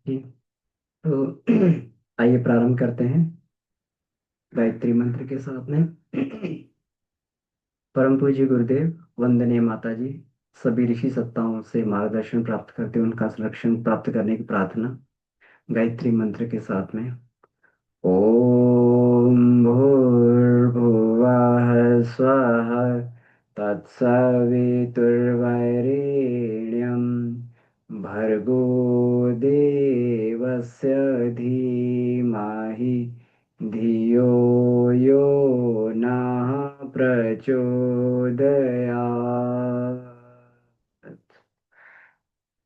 जी। तो आइए प्रारंभ करते हैं गायत्री मंत्र के साथ में। परम पूज्य गुरुदेव, वंदनीय माता जी, सभी ऋषि सत्ताओं से मार्गदर्शन प्राप्त करते उनका संरक्षण प्राप्त करने की प्रार्थना गायत्री मंत्र के साथ में। ओम भूर्भुवः स्वः तत्सवितुर्वरेण्यं भर्गो देवस्य धीमहि धियो यो नः प्रचोदयात्।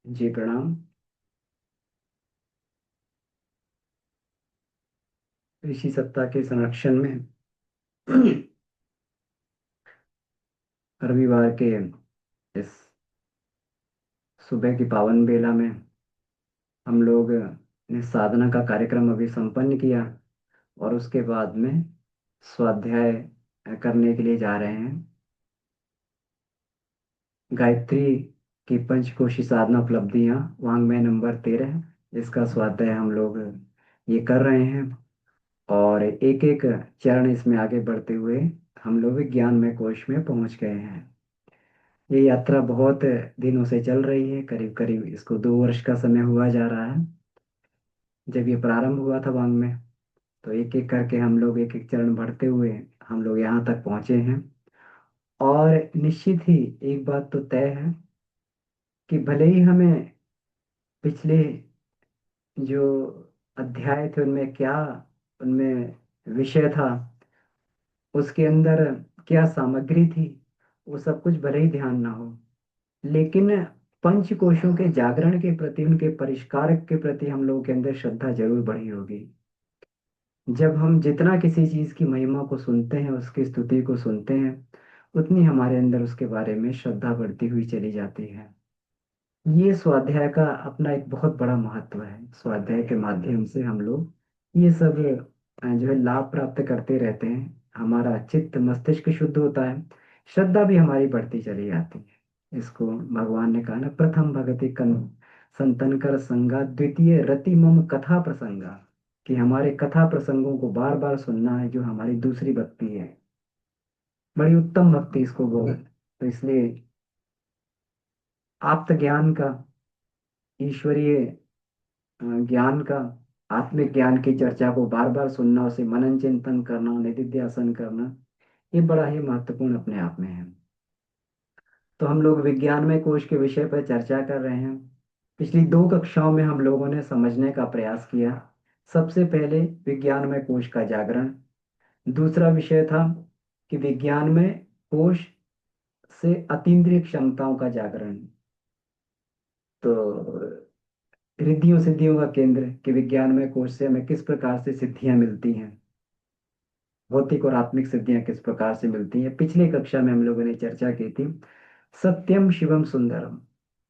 जी प्रणाम। ऋषि सत्ता के संरक्षण में रविवार के इस सुबह की पावन बेला में हम लोग ने साधना का कार्यक्रम अभी संपन्न किया और उसके बाद में स्वाध्याय करने के लिए जा रहे हैं। गायत्री की पंचकोशी साधना उपलब्धियां वांग्मय नंबर 13, इसका स्वाध्याय हम लोग ये कर रहे हैं और एक एक चरण इसमें आगे बढ़ते हुए हम लोग विज्ञानमय कोश में पहुंच गए हैं। ये यात्रा बहुत दिनों से चल रही है, करीब करीब इसको 2 वर्ष का समय हुआ जा रहा है। जब ये प्रारंभ हुआ था वांग में, तो एक एक करके हम लोग एक एक चरण बढ़ते हुए हम लोग यहाँ तक पहुँचे हैं। और निश्चित ही एक बात तो तय है कि भले ही हमें पिछले जो अध्याय थे उनमें क्या, उनमें विषय था, उसके अंदर क्या सामग्री थी, वो सब कुछ भले ही ध्यान ना हो, लेकिन पंचकोशों के जागरण के प्रति, उनके परिष्कार के प्रति हम लोगों के अंदर श्रद्धा जरूर बढ़ी होगी। जब हम जितना किसी चीज की महिमा को सुनते हैं, उसकी स्तुति को सुनते हैं, उतनी हमारे अंदर उसके बारे में श्रद्धा बढ़ती हुई चली जाती है। ये स्वाध्याय का अपना एक बहुत बड़ा महत्व है। स्वाध्याय के माध्यम से हम लोग ये सब जो है लाभ प्राप्त करते रहते हैं। हमारा चित्त मस्तिष्क शुद्ध होता है, श्रद्धा भी हमारी बढ़ती चली जाती है। इसको भगवान ने कहा ना, प्रथम भगति कन संतन कर संगा, द्वितीय रति मम कथा प्रसंगा, कि हमारे कथा प्रसंगों को बार बार सुनना है, जो हमारी दूसरी भक्ति है। बड़ी उत्तम भक्ति इसको बोल। तो इसलिए आप्त ज्ञान का, ईश्वरीय ज्ञान का, आत्मिक ज्ञान की चर्चा को बार बार सुनना, उसे मनन चिंतन करना, निधिध्यासन करना, ये बड़ा ही महत्वपूर्ण अपने आप में है। तो हम लोग विज्ञानमय कोश के विषय पर चर्चा कर रहे हैं। पिछली 2 कक्षाओं में हम लोगों ने समझने का प्रयास किया। सबसे पहले विज्ञानमय कोश का जागरण, दूसरा विषय था कि विज्ञानमय कोश से अतीन्द्रिय क्षमताओं का जागरण। तो रिद्धियों सिद्धियों का केंद्र, कि विज्ञानमय कोश से हमें किस प्रकार से सिद्धियां मिलती हैं, भौतिक और आत्मिक सिद्धियां किस प्रकार से मिलती हैं। पिछली कक्षा में हम लोगों ने चर्चा की थी सत्यम शिवम सुंदरम,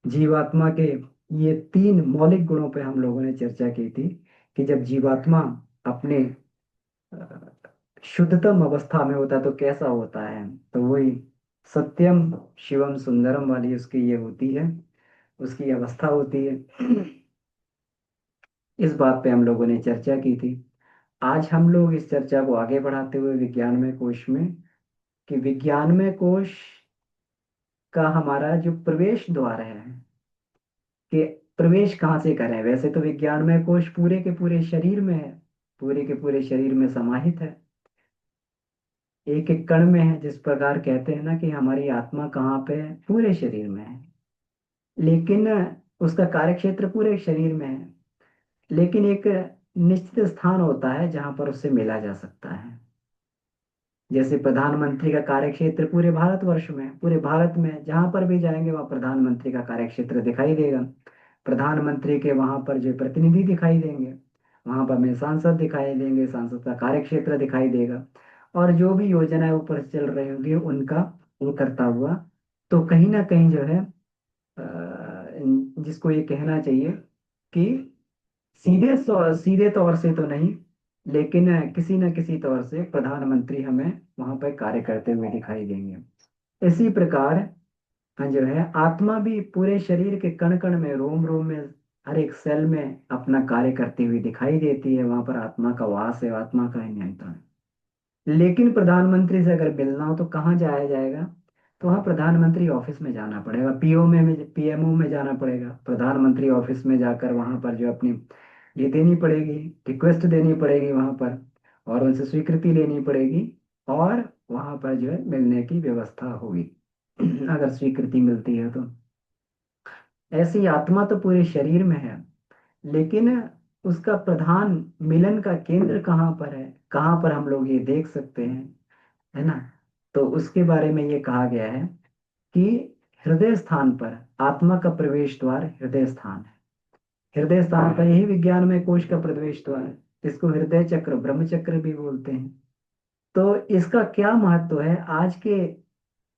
जीवात्मा के ये 3 मौलिक गुणों पे हम लोगों ने चर्चा की थी, कि जब जीवात्मा अपने अ, शुद्धतम अवस्था में होता है तो कैसा होता है। तो वही सत्यम शिवम सुंदरम वाली उसकी ये होती है, उसकी अवस्था होती है। इस बात पे हम लोगों ने चर्चा की थी। आज हम लोग इस चर्चा को आगे बढ़ाते हुए विज्ञानमय कोश में, कि विज्ञानमय कोश का हमारा जो प्रवेश द्वार है, कि प्रवेश कहाँ से करें। वैसे तो विज्ञानमय कोश पूरे के पूरे शरीर में है, पूरे के पूरे शरीर में समाहित है, एक एक कण में है। जिस प्रकार कहते हैं ना कि हमारी आत्मा कहाँ पे है, पूरे शरीर में है, लेकिन उसका कार्य क्षेत्र पूरे शरीर में है, लेकिन एक निश्चित स्थान होता है जहां पर उससे मिला जा सकता है। जैसे प्रधानमंत्री का कार्य क्षेत्र पूरे भारतवर्ष में, पूरे भारत में जहां पर भी जाएंगे वहां प्रधानमंत्री का कार्य क्षेत्र दिखाई देगा। प्रधानमंत्री के वहां पर जो प्रतिनिधि दिखाई देंगे, वहां पर हमें सांसद दिखाई देंगे, सांसद का कार्य क्षेत्र दिखाई देगा, और जो भी योजनाएं ऊपर चल रही होंगी उनका वो करता हुआ। तो कहीं ना कहीं जो है जिसको ये कहना चाहिए कि सीधे तौर से तो नहीं, लेकिन किसी न किसी तौर से प्रधानमंत्री हमें वहां पर कार्य करते हुए दिखाई देंगे। इसी प्रकार जो है आत्मा भी पूरे शरीर के कण कण में, रोम रोम में हर एक सेल में अपना कार्य करती हुई दिखाई देती है। वहां पर आत्मा का वास है, आत्मा का ही नियंत्रण है। लेकिन प्रधानमंत्री से अगर मिलना हो तो कहाँ जाया जाएगा? तो वहाँ प्रधानमंत्री ऑफिस में जाना पड़ेगा, पीएमओ में जाना पड़ेगा। प्रधानमंत्री ऑफिस में जाकर वहां पर जो अपनी ये देनी पड़ेगी, रिक्वेस्ट देनी पड़ेगी वहां पर, और उनसे स्वीकृति लेनी पड़ेगी, और वहां पर जो है मिलने की व्यवस्था होगी। अगर स्वीकृति मिलती है तो। ऐसी आत्मा तो पूरे शरीर में है, लेकिन उसका प्रधान मिलन का केंद्र कहाँ पर है, कहाँ पर हम लोग ये देख सकते हैं, है ना? तो उसके बारे में ये कहा गया है कि हृदय स्थान पर आत्मा का प्रवेश द्वार हृदय स्थान है। हृदय स्थान पर यही विज्ञान में कोश का प्रवेश द्वार है। इसको हृदय चक्र, ब्रह्म चक्र भी बोलते हैं। तो इसका क्या महत्व है आज के,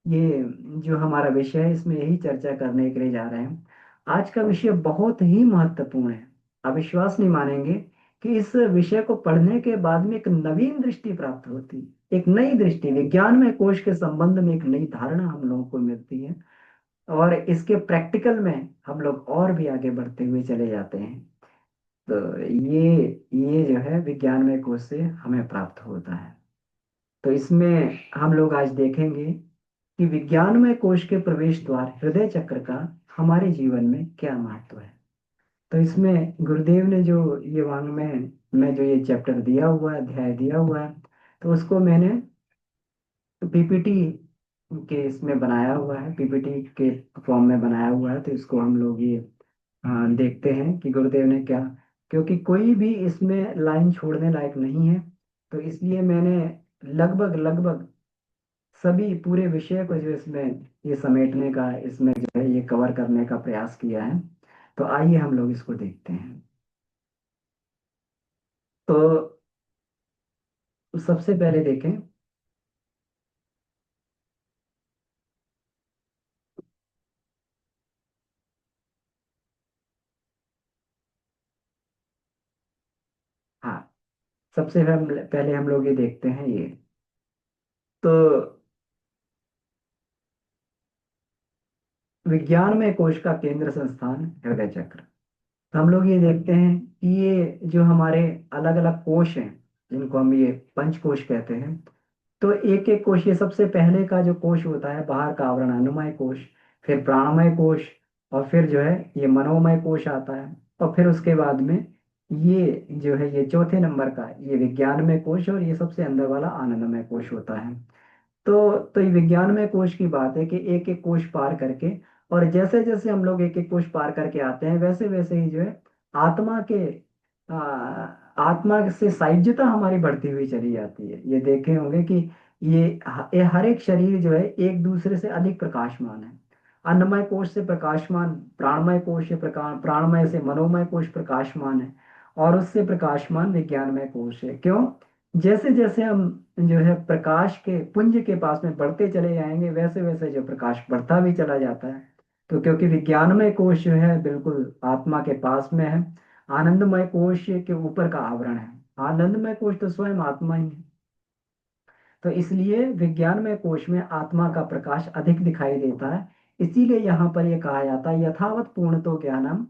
ये जो हमारा विषय है इसमें यही चर्चा करने के लिए जा रहे हैं। आज का विषय बहुत ही महत्वपूर्ण है। आप विश्वास नहीं मानेंगे कि इस विषय को पढ़ने के बाद में एक नवीन दृष्टि प्राप्त होती है, एक नई दृष्टि, विज्ञान में कोश के संबंध में एक नई धारणा हम लोगों को मिलती है, और इसके प्रैक्टिकल में हम लोग और भी आगे बढ़ते हुए चले जाते हैं। तो ये जो है विज्ञान में कोश से हमें प्राप्त होता है। तो इसमें हम लोग आज देखेंगे कि विज्ञानमय कोश के प्रवेश द्वार हृदय चक्र का हमारे जीवन में क्या महत्व है। तो इसमें गुरुदेव ने जो ये वाङ्मय में जो ये चैप्टर दिया हुआ है, अध्याय दिया हुआ है, तो उसको मैंने पीपीटी के इसमें बनाया हुआ है, पीपीटी के फॉर्म में बनाया हुआ है। तो इसको हम लोग ये देखते हैं कि गुरुदेव ने क्या, क्योंकि कोई भी इसमें लाइन छोड़ने लायक नहीं है, तो इसलिए मैंने लगभग लगभग सभी पूरे विषय को जो इसमें ये समेटने का, इसमें जो है ये कवर करने का प्रयास किया है। तो आइए हम लोग इसको देखते हैं। तो सबसे पहले देखें। हाँ, पहले हम लोग ये देखते हैं ये। तो विज्ञान में कोश का केंद्र संस्थान हृदय चक्र। तो हम लोग ये देखते हैं कि ये जो हमारे अलग अलग कोश हैं, जिनको हम ये पंच कोश कहते हैं। तो एक एक कोश, ये सबसे पहले का जो कोश होता है बाहर का आवरण अनुमय कोश, फिर प्राणमय कोश, और फिर जो है ये मनोमय कोश आता है, और फिर उसके बाद में ये जो है ये चौथे नंबर का ये विज्ञानमय कोश, और ये सबसे अंदर वाला आनंदमय कोश होता है। तो ये विज्ञान में कोश की बात है कि एक एक कोश पार करके, और जैसे जैसे हम लोग एक एक कोश पार करके आते हैं, वैसे वैसे ही जो है आत्मा के आ, आत्मा से सायुज्यता हमारी बढ़ती हुई चली जाती है। ये देखे होंगे कि ये हर एक शरीर जो है एक दूसरे से अधिक प्रकाशमान है। अन्नमय कोश से प्रकाशमान प्राणमय कोश से प्रकाश, प्राणमय से मनोमय कोश प्रकाशमान है, और उससे प्रकाशमान विज्ञानमय कोश है। क्यों? जैसे जैसे हम जो है प्रकाश के पुंज के पास में बढ़ते चले जाएंगे, वैसे वैसे जो प्रकाश बढ़ता भी चला जाता है। तो क्योंकि विज्ञानमय कोश जो है बिल्कुल आत्मा के पास में है, आनंदमय कोश के ऊपर का आवरण है। आनंदमय कोश तो स्वयं आत्मा ही है। तो इसलिए विज्ञानमय कोश में आत्मा का प्रकाश अधिक दिखाई देता है। इसीलिए यहाँ पर यह कहा जाता है यथावत पूर्णतो ज्ञानम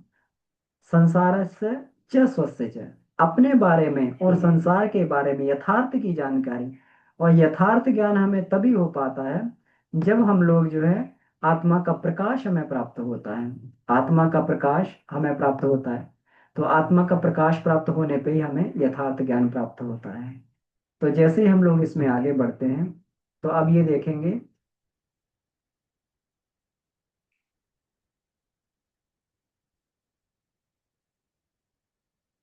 संसारस्य च स्वस्य च। अपने बारे में और संसार के बारे में यथार्थ की जानकारी, और यथार्थ ज्ञान हमें तभी हो पाता है जब हम लोग जो है आत्मा का प्रकाश हमें प्राप्त होता है। आत्मा का प्रकाश हमें प्राप्त होता है। तो आत्मा का प्रकाश प्राप्त होने पे ही हमें यथार्थ ज्ञान प्राप्त होता है। तो जैसे ही हम लोग इसमें आगे बढ़ते हैं, तो अब ये देखेंगे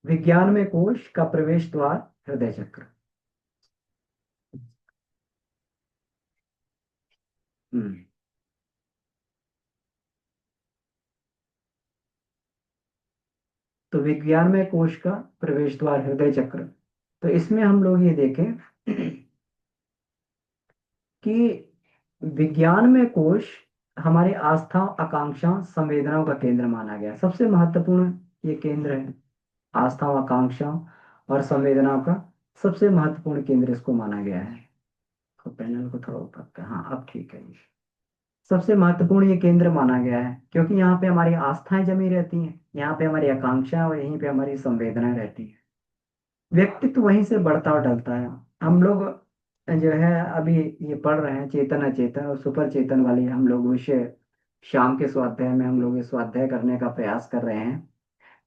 विज्ञान में कोश का प्रवेश द्वार हृदय चक्र। हम्म। तो विज्ञान में कोश का प्रवेश द्वार हृदय चक्र। तो इसमें हम लोग ये देखें कि विज्ञान में कोश हमारी आस्था, आकांक्षा, संवेदनाओं का केंद्र माना गया है। सबसे महत्वपूर्ण ये केंद्र है। आस्था, आकांक्षा और संवेदनाओं का सबसे महत्वपूर्ण केंद्र इसको माना गया है। तो पैनल को थोड़ा ऊपर हाँ, अब ठीक है। सबसे महत्वपूर्ण ये केंद्र माना गया है, क्योंकि यहाँ पे हमारी आस्थाएं जमी रहती हैं, यहाँ पे हमारी आकांक्षाएं और यहीं पे हमारी संवेदनाएं रहती हैं। व्यक्तित्व वहीं से बढ़ता और ढलता है। हम लोग जो है अभी ये पढ़ रहे हैं चेतन अचेतन और सुपर चेतन वाली हम लोग विषय, शाम के स्वाध्याय में हम लोग ये स्वाध्याय करने का प्रयास कर रहे हैं।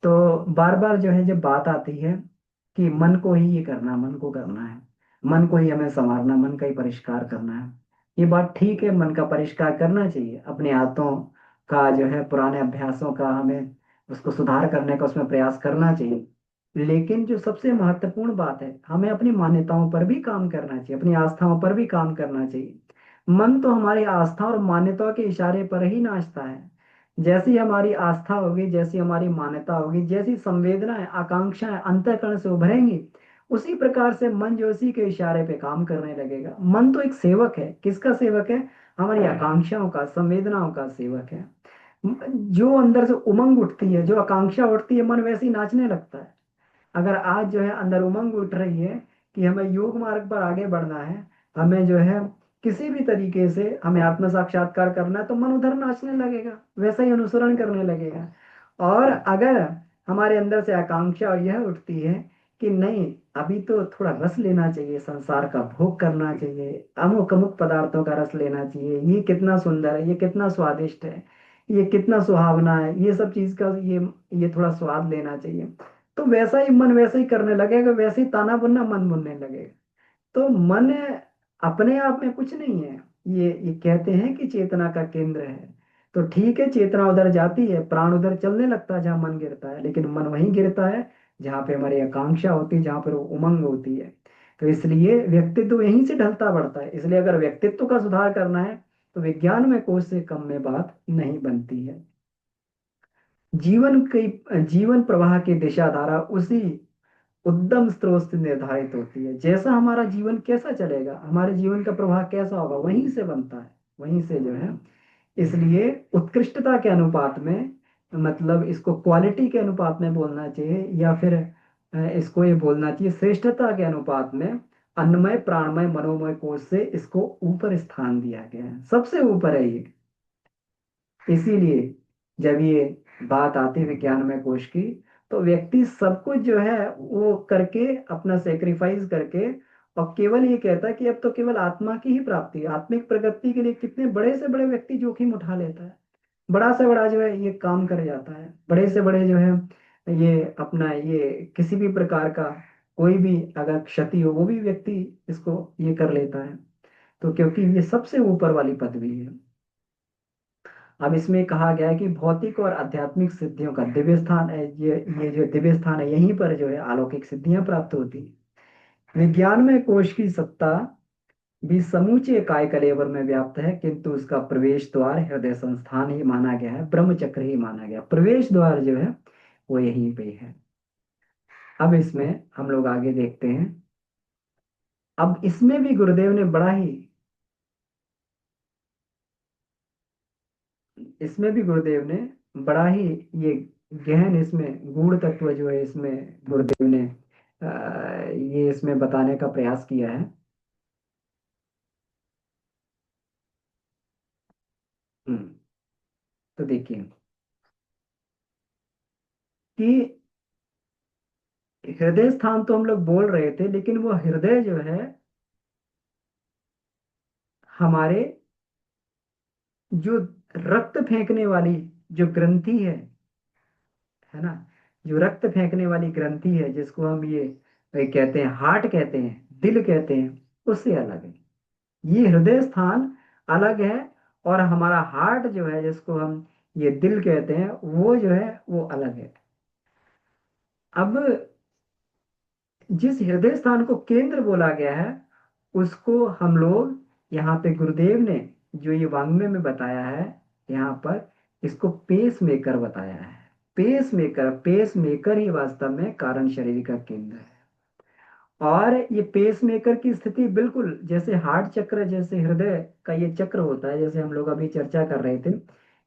तो बार बार जो है जब बात आती है कि मन को ही ये करना, मन को करना है, मन को ही हमें संवारना, मन का ही परिष्कार करना है। ये बात ठीक है, मन का परिष्कार करना चाहिए, अपने आदतों का जो है पुराने अभ्यासों का हमें उसको सुधार करने का उसमें प्रयास करना चाहिए। लेकिन जो सबसे महत्वपूर्ण बात है, हमें अपनी मान्यताओं पर भी काम करना चाहिए, अपनी आस्थाओं पर भी काम करना चाहिए। मन तो हमारी आस्था और मान्यता के इशारे पर ही नाचता है। जैसी हमारी आस्था होगी, जैसी हमारी मान्यता होगी, जैसी संवेदनाएं आकांक्षाएं अंतःकरण से उभरेंगी, उसी प्रकार से मन जो उसी के इशारे पे काम करने लगेगा। मन तो एक सेवक है, किसका सेवक है? हमारी आकांक्षाओं का, संवेदनाओं का सेवक है। जो अंदर से उमंग उठती है, जो आकांक्षा उठती है, मन वैसे ही नाचने लगता है। अगर आज जो है अंदर उमंग उठ रही है कि हमें योग मार्ग पर आगे बढ़ना है, हमें जो है किसी भी तरीके से हमें आत्म साक्षात्कार करना है, तो मन उधर नाचने लगेगा, वैसा ही अनुसरण करने लगेगा। और अगर हमारे अंदर से आकांक्षा और यह उठती है कि नहीं, अभी तो थोड़ा रस लेना चाहिए, संसार का भोग करना चाहिए, अमुक अमुक पदार्थों का रस लेना चाहिए, ये कितना सुंदर है, ये कितना स्वादिष्ट है, ये कितना सुहावना है, ये सब चीज का ये थोड़ा स्वाद लेना चाहिए, तो वैसा ही मन वैसे ही करने लगेगा, वैसे ही ताना बुनना मन बुनने लगेगा। तो मन अपने आप में कुछ नहीं है। ये कहते हैं कि चेतना का केंद्र है। तो ठीक है, चेतना उधर जाती है, प्राण उधर चलने लगता है जहाँ मन गिरता है, लेकिन मन वहीं गिरता है जहाँ पे हमारी आकांक्षा होती है, जहाँ पर वो उमंग होती है। तो इसलिए व्यक्तित्व यहीं से ढलता बढ़ता है। इसलिए अगर व्यक्तित्व का सुधार करना है तो विज्ञान में कोश से कम में बात नहीं बनती है। जीवन प्रवाह की दिशा धारा उसी उद्यम स्रोत से निर्धारित होती है। जैसा हमारा जीवन कैसा चलेगा, हमारे जीवन का प्रवाह कैसा होगा, वहीं से बनता है, वहीं से जो है। इसलिए उत्कृष्टता के अनुपात में, मतलब इसको क्वालिटी के अनुपात में बोलना चाहिए, या फिर इसको ये बोलना चाहिए श्रेष्ठता के अनुपात में, अन्नमय प्राणमय मनोमय कोश से इसको ऊपर स्थान दिया गया है, सबसे ऊपर है ये। इसीलिए जब ये बात आती है विज्ञान में कोश की, तो व्यक्ति सब कुछ जो है वो करके, अपना सेक्रीफाइस करके, और केवल ये कहता है कि अब तो केवल आत्मा की ही प्राप्ति है। आत्मिक प्रगति के लिए कितने बड़े से बड़े व्यक्ति जोखिम उठा लेता है, बड़ा से बड़ा जो है ये काम कर जाता है, बड़े से बड़े जो है ये अपना ये किसी भी प्रकार का कोई भी अगर क्षति हो, वो भी व्यक्ति इसको ये कर लेता है। तो क्योंकि ये सबसे ऊपर वाली पदवी है। अब इसमें कहा गया है कि भौतिक और आध्यात्मिक सिद्धियों का दिव्य स्थान है, ये जो दिव्य स्थान है, यहीं पर जो है अलौकिक सिद्धियां प्राप्त होती है। विज्ञान में कोश की सत्ता भी समूचे काय कलेवर में व्याप्त है, किंतु उसका प्रवेश द्वार हृदय संस्थान ही माना गया है, ब्रह्म चक्र ही माना गया, प्रवेश द्वार जो है वो यहीं पे है। अब इसमें हम लोग आगे देखते हैं। अब इसमें भी गुरुदेव ने बड़ा ही, इसमें भी गुरुदेव ने बड़ा ही ये गहन, इसमें गूढ़ तत्व जो है इसमें गुरुदेव ने ये इसमें बताने का प्रयास किया है। हम्म, तो देखिए कि हृदय स्थान तो हम लोग बोल रहे थे, लेकिन वो हृदय जो है हमारे जो रक्त फेंकने वाली जो ग्रंथि है ना, जो रक्त फेंकने वाली ग्रंथि है, जिसको हम ये कहते हैं हार्ट कहते हैं, दिल कहते हैं, उससे अलग है। ये हृदय स्थान अलग है, और हमारा हार्ट जो है, जिसको हम ये दिल कहते हैं, वो जो है वो अलग है। अब जिस हृदय स्थान को केंद्र बोला गया है, उसको हम लोग यहाँ पे गुरुदेव ने जो ये वाङ्मय में बताया है, यहाँ पर इसको पेस मेकर बताया है। पेस मेकर, पेस मेकर ही वास्तव में कारण शरीर का केंद्र है। और ये पेस मेकर की स्थिति बिल्कुल जैसे हार्ट चक्र, जैसे हृदय का ये चक्र होता है, जैसे हम लोग अभी चर्चा कर रहे थे,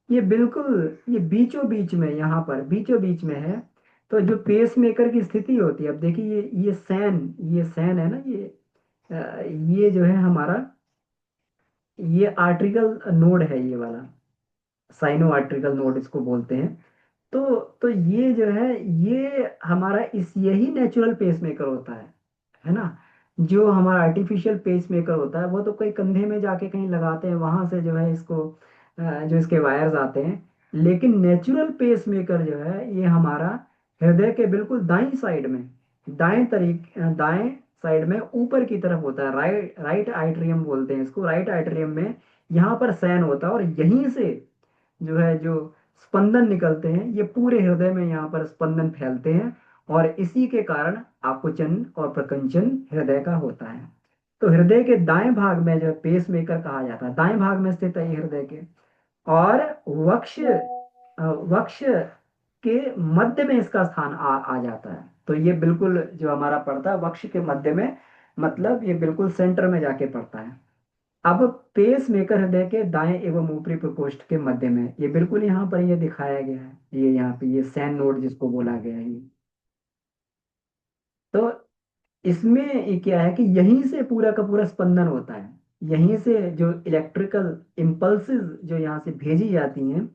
ये बिल्कुल ये बीचों बीच में, यहाँ पर बीचों बीच में है। तो जो पेस मेकर की स्थिति होती है, अब देखिए ये सैन है ना, ये जो है हमारा ये आर्ट्रिकल नोड है ये वाला, साइनो आर्ट्रिकल नोड इसको बोलते हैं। तो ये जो है, ये हमारा इस यही नेचुरल पेसमेकर होता है ना। जो हमारा आर्टिफिशियल पेसमेकर होता है वो तो कोई कंधे में जाके कहीं लगाते हैं, वहां से जो है इसको जो इसके वायर्स आते हैं। लेकिन नेचुरल पेसमेकर जो है ये हमारा हृदय के बिल्कुल दाईं साइड में, दाएं साइड में ऊपर की तरफ होता है। राइट राइट आइट्रियम बोलते हैं इसको, राइट आइट्रियम में यहाँ पर सैन होता है, और यहीं से जो है जो स्पंदन निकलते हैं ये पूरे हृदय में यहाँ पर स्पंदन फैलते हैं। और इसी के कारण आकुचन और प्रकंचन हृदय का होता है। तो हृदय के दाएं भाग में जो पेस मेकर कहा जाता है, दाएं भाग में स्थित है ये हृदय के। और वक्ष वक्ष के मध्य में इसका स्थान आ जाता है। तो ये बिल्कुल जो हमारा पड़ता है वक्ष के मध्य में, मतलब ये बिल्कुल सेंटर में जाके पड़ता है। अब पेस मेकर हृदय के दाएं एवं ऊपरी प्रकोष्ठ के मध्य में, ये बिल्कुल यहाँ पर ये दिखाया गया है, ये यहाँ पे ये सैन नोड जिसको बोला गया है ये। तो इसमें ये क्या है कि यहीं से पूरा का पूरा स्पंदन होता है। यहीं से जो इलेक्ट्रिकल इम्पल्सेस जो यहाँ से भेजी जाती हैं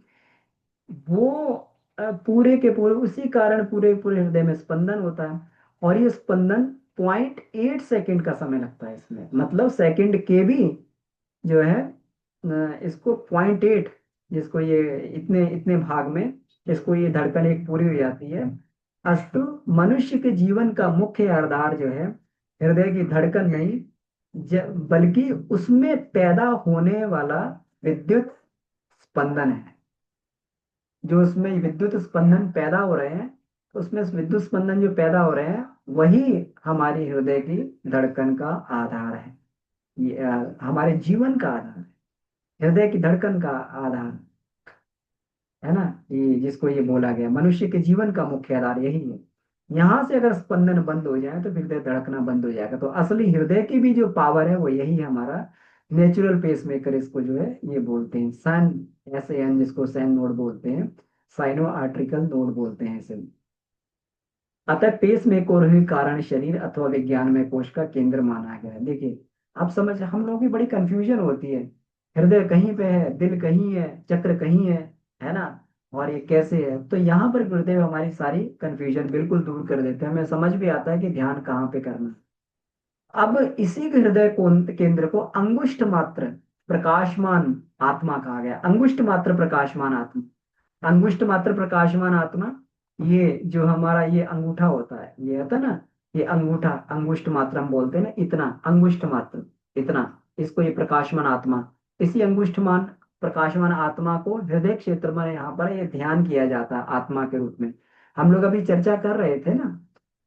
वो पूरे के पूरे उसी कारण पूरे पूरे हृदय में स्पंदन होता है। और ये स्पंदन 0.8 सेकेंड का समय लगता है इसमें, मतलब सेकेंड के भी जो है इसको 0.8, जिसको ये इतने इतने भाग में इसको ये धड़कन एक पूरी हो जाती है। अस्तु मनुष्य के जीवन का मुख्य आधार जो है हृदय की धड़कन नहीं, बल्कि उसमें पैदा होने वाला विद्युत स्पंदन है। जो उसमें विद्युत स्पंदन पैदा हो रहे हैं, तो उसमें विद्युत स्पंदन जो पैदा हो रहे हैं वही हमारी हृदय की धड़कन का आधार है। ये हमारे जीवन का आधार है, हृदय की धड़कन का आधार है ना। ये जिसको ये बोला गया मनुष्य के जीवन का मुख्य आधार यही है। यहाँ से अगर स्पंदन बंद हो जाए तो हृदय धड़कना बंद हो जाएगा। तो असली हृदय की भी जो पावर है वो यही है हमारा नेचुरल पेसमेकर, इसको जो है ये बोलते हैं सन, एस ए एन, जिसको सैन नोड बोलते हैं, साइनो आर्ट्रिकल नोड बोलते हैं इसे। अतः पेस मेकर ही कारण शरीर अथवा विज्ञान में कोश का केंद्र माना गया है। देखिए, आप समझ, हम लोगों की बड़ी कंफ्यूजन होती है, हृदय कहीं पे है, दिल कहीं है, चक्र कहीं है ना, और ये कैसे है। तो यहाँ पर गुरुदेव हमारी सारी कंफ्यूजन बिल्कुल दूर कर देते हैं, हमें समझ भी आता है कि ध्यान कहाँ पे करना है। अब इसी हृदय केंद्र को अंगुष्ठ मात्र प्रकाशमान आत्मा कहा गया। अंगुष्ठ मात्र प्रकाशमान आत्मा, अंगुष्ठ मात्र प्रकाशमान आत्मा, ये जो हमारा ये अंगूठा होता है, ये होता है ना, ये अंगूठा, अंगुष्ठ मात्र हम बोलते हैं ना, इतना अंगुष्ठ मात्र, इतना, इसको ये प्रकाशमान आत्मा, इसी अंगुष्ठमान प्रकाशमान आत्मा को हृदय क्षेत्र में यहाँ पर ये ध्यान किया जाता है आत्मा के रूप में। हम लोग अभी चर्चा कर रहे थे ना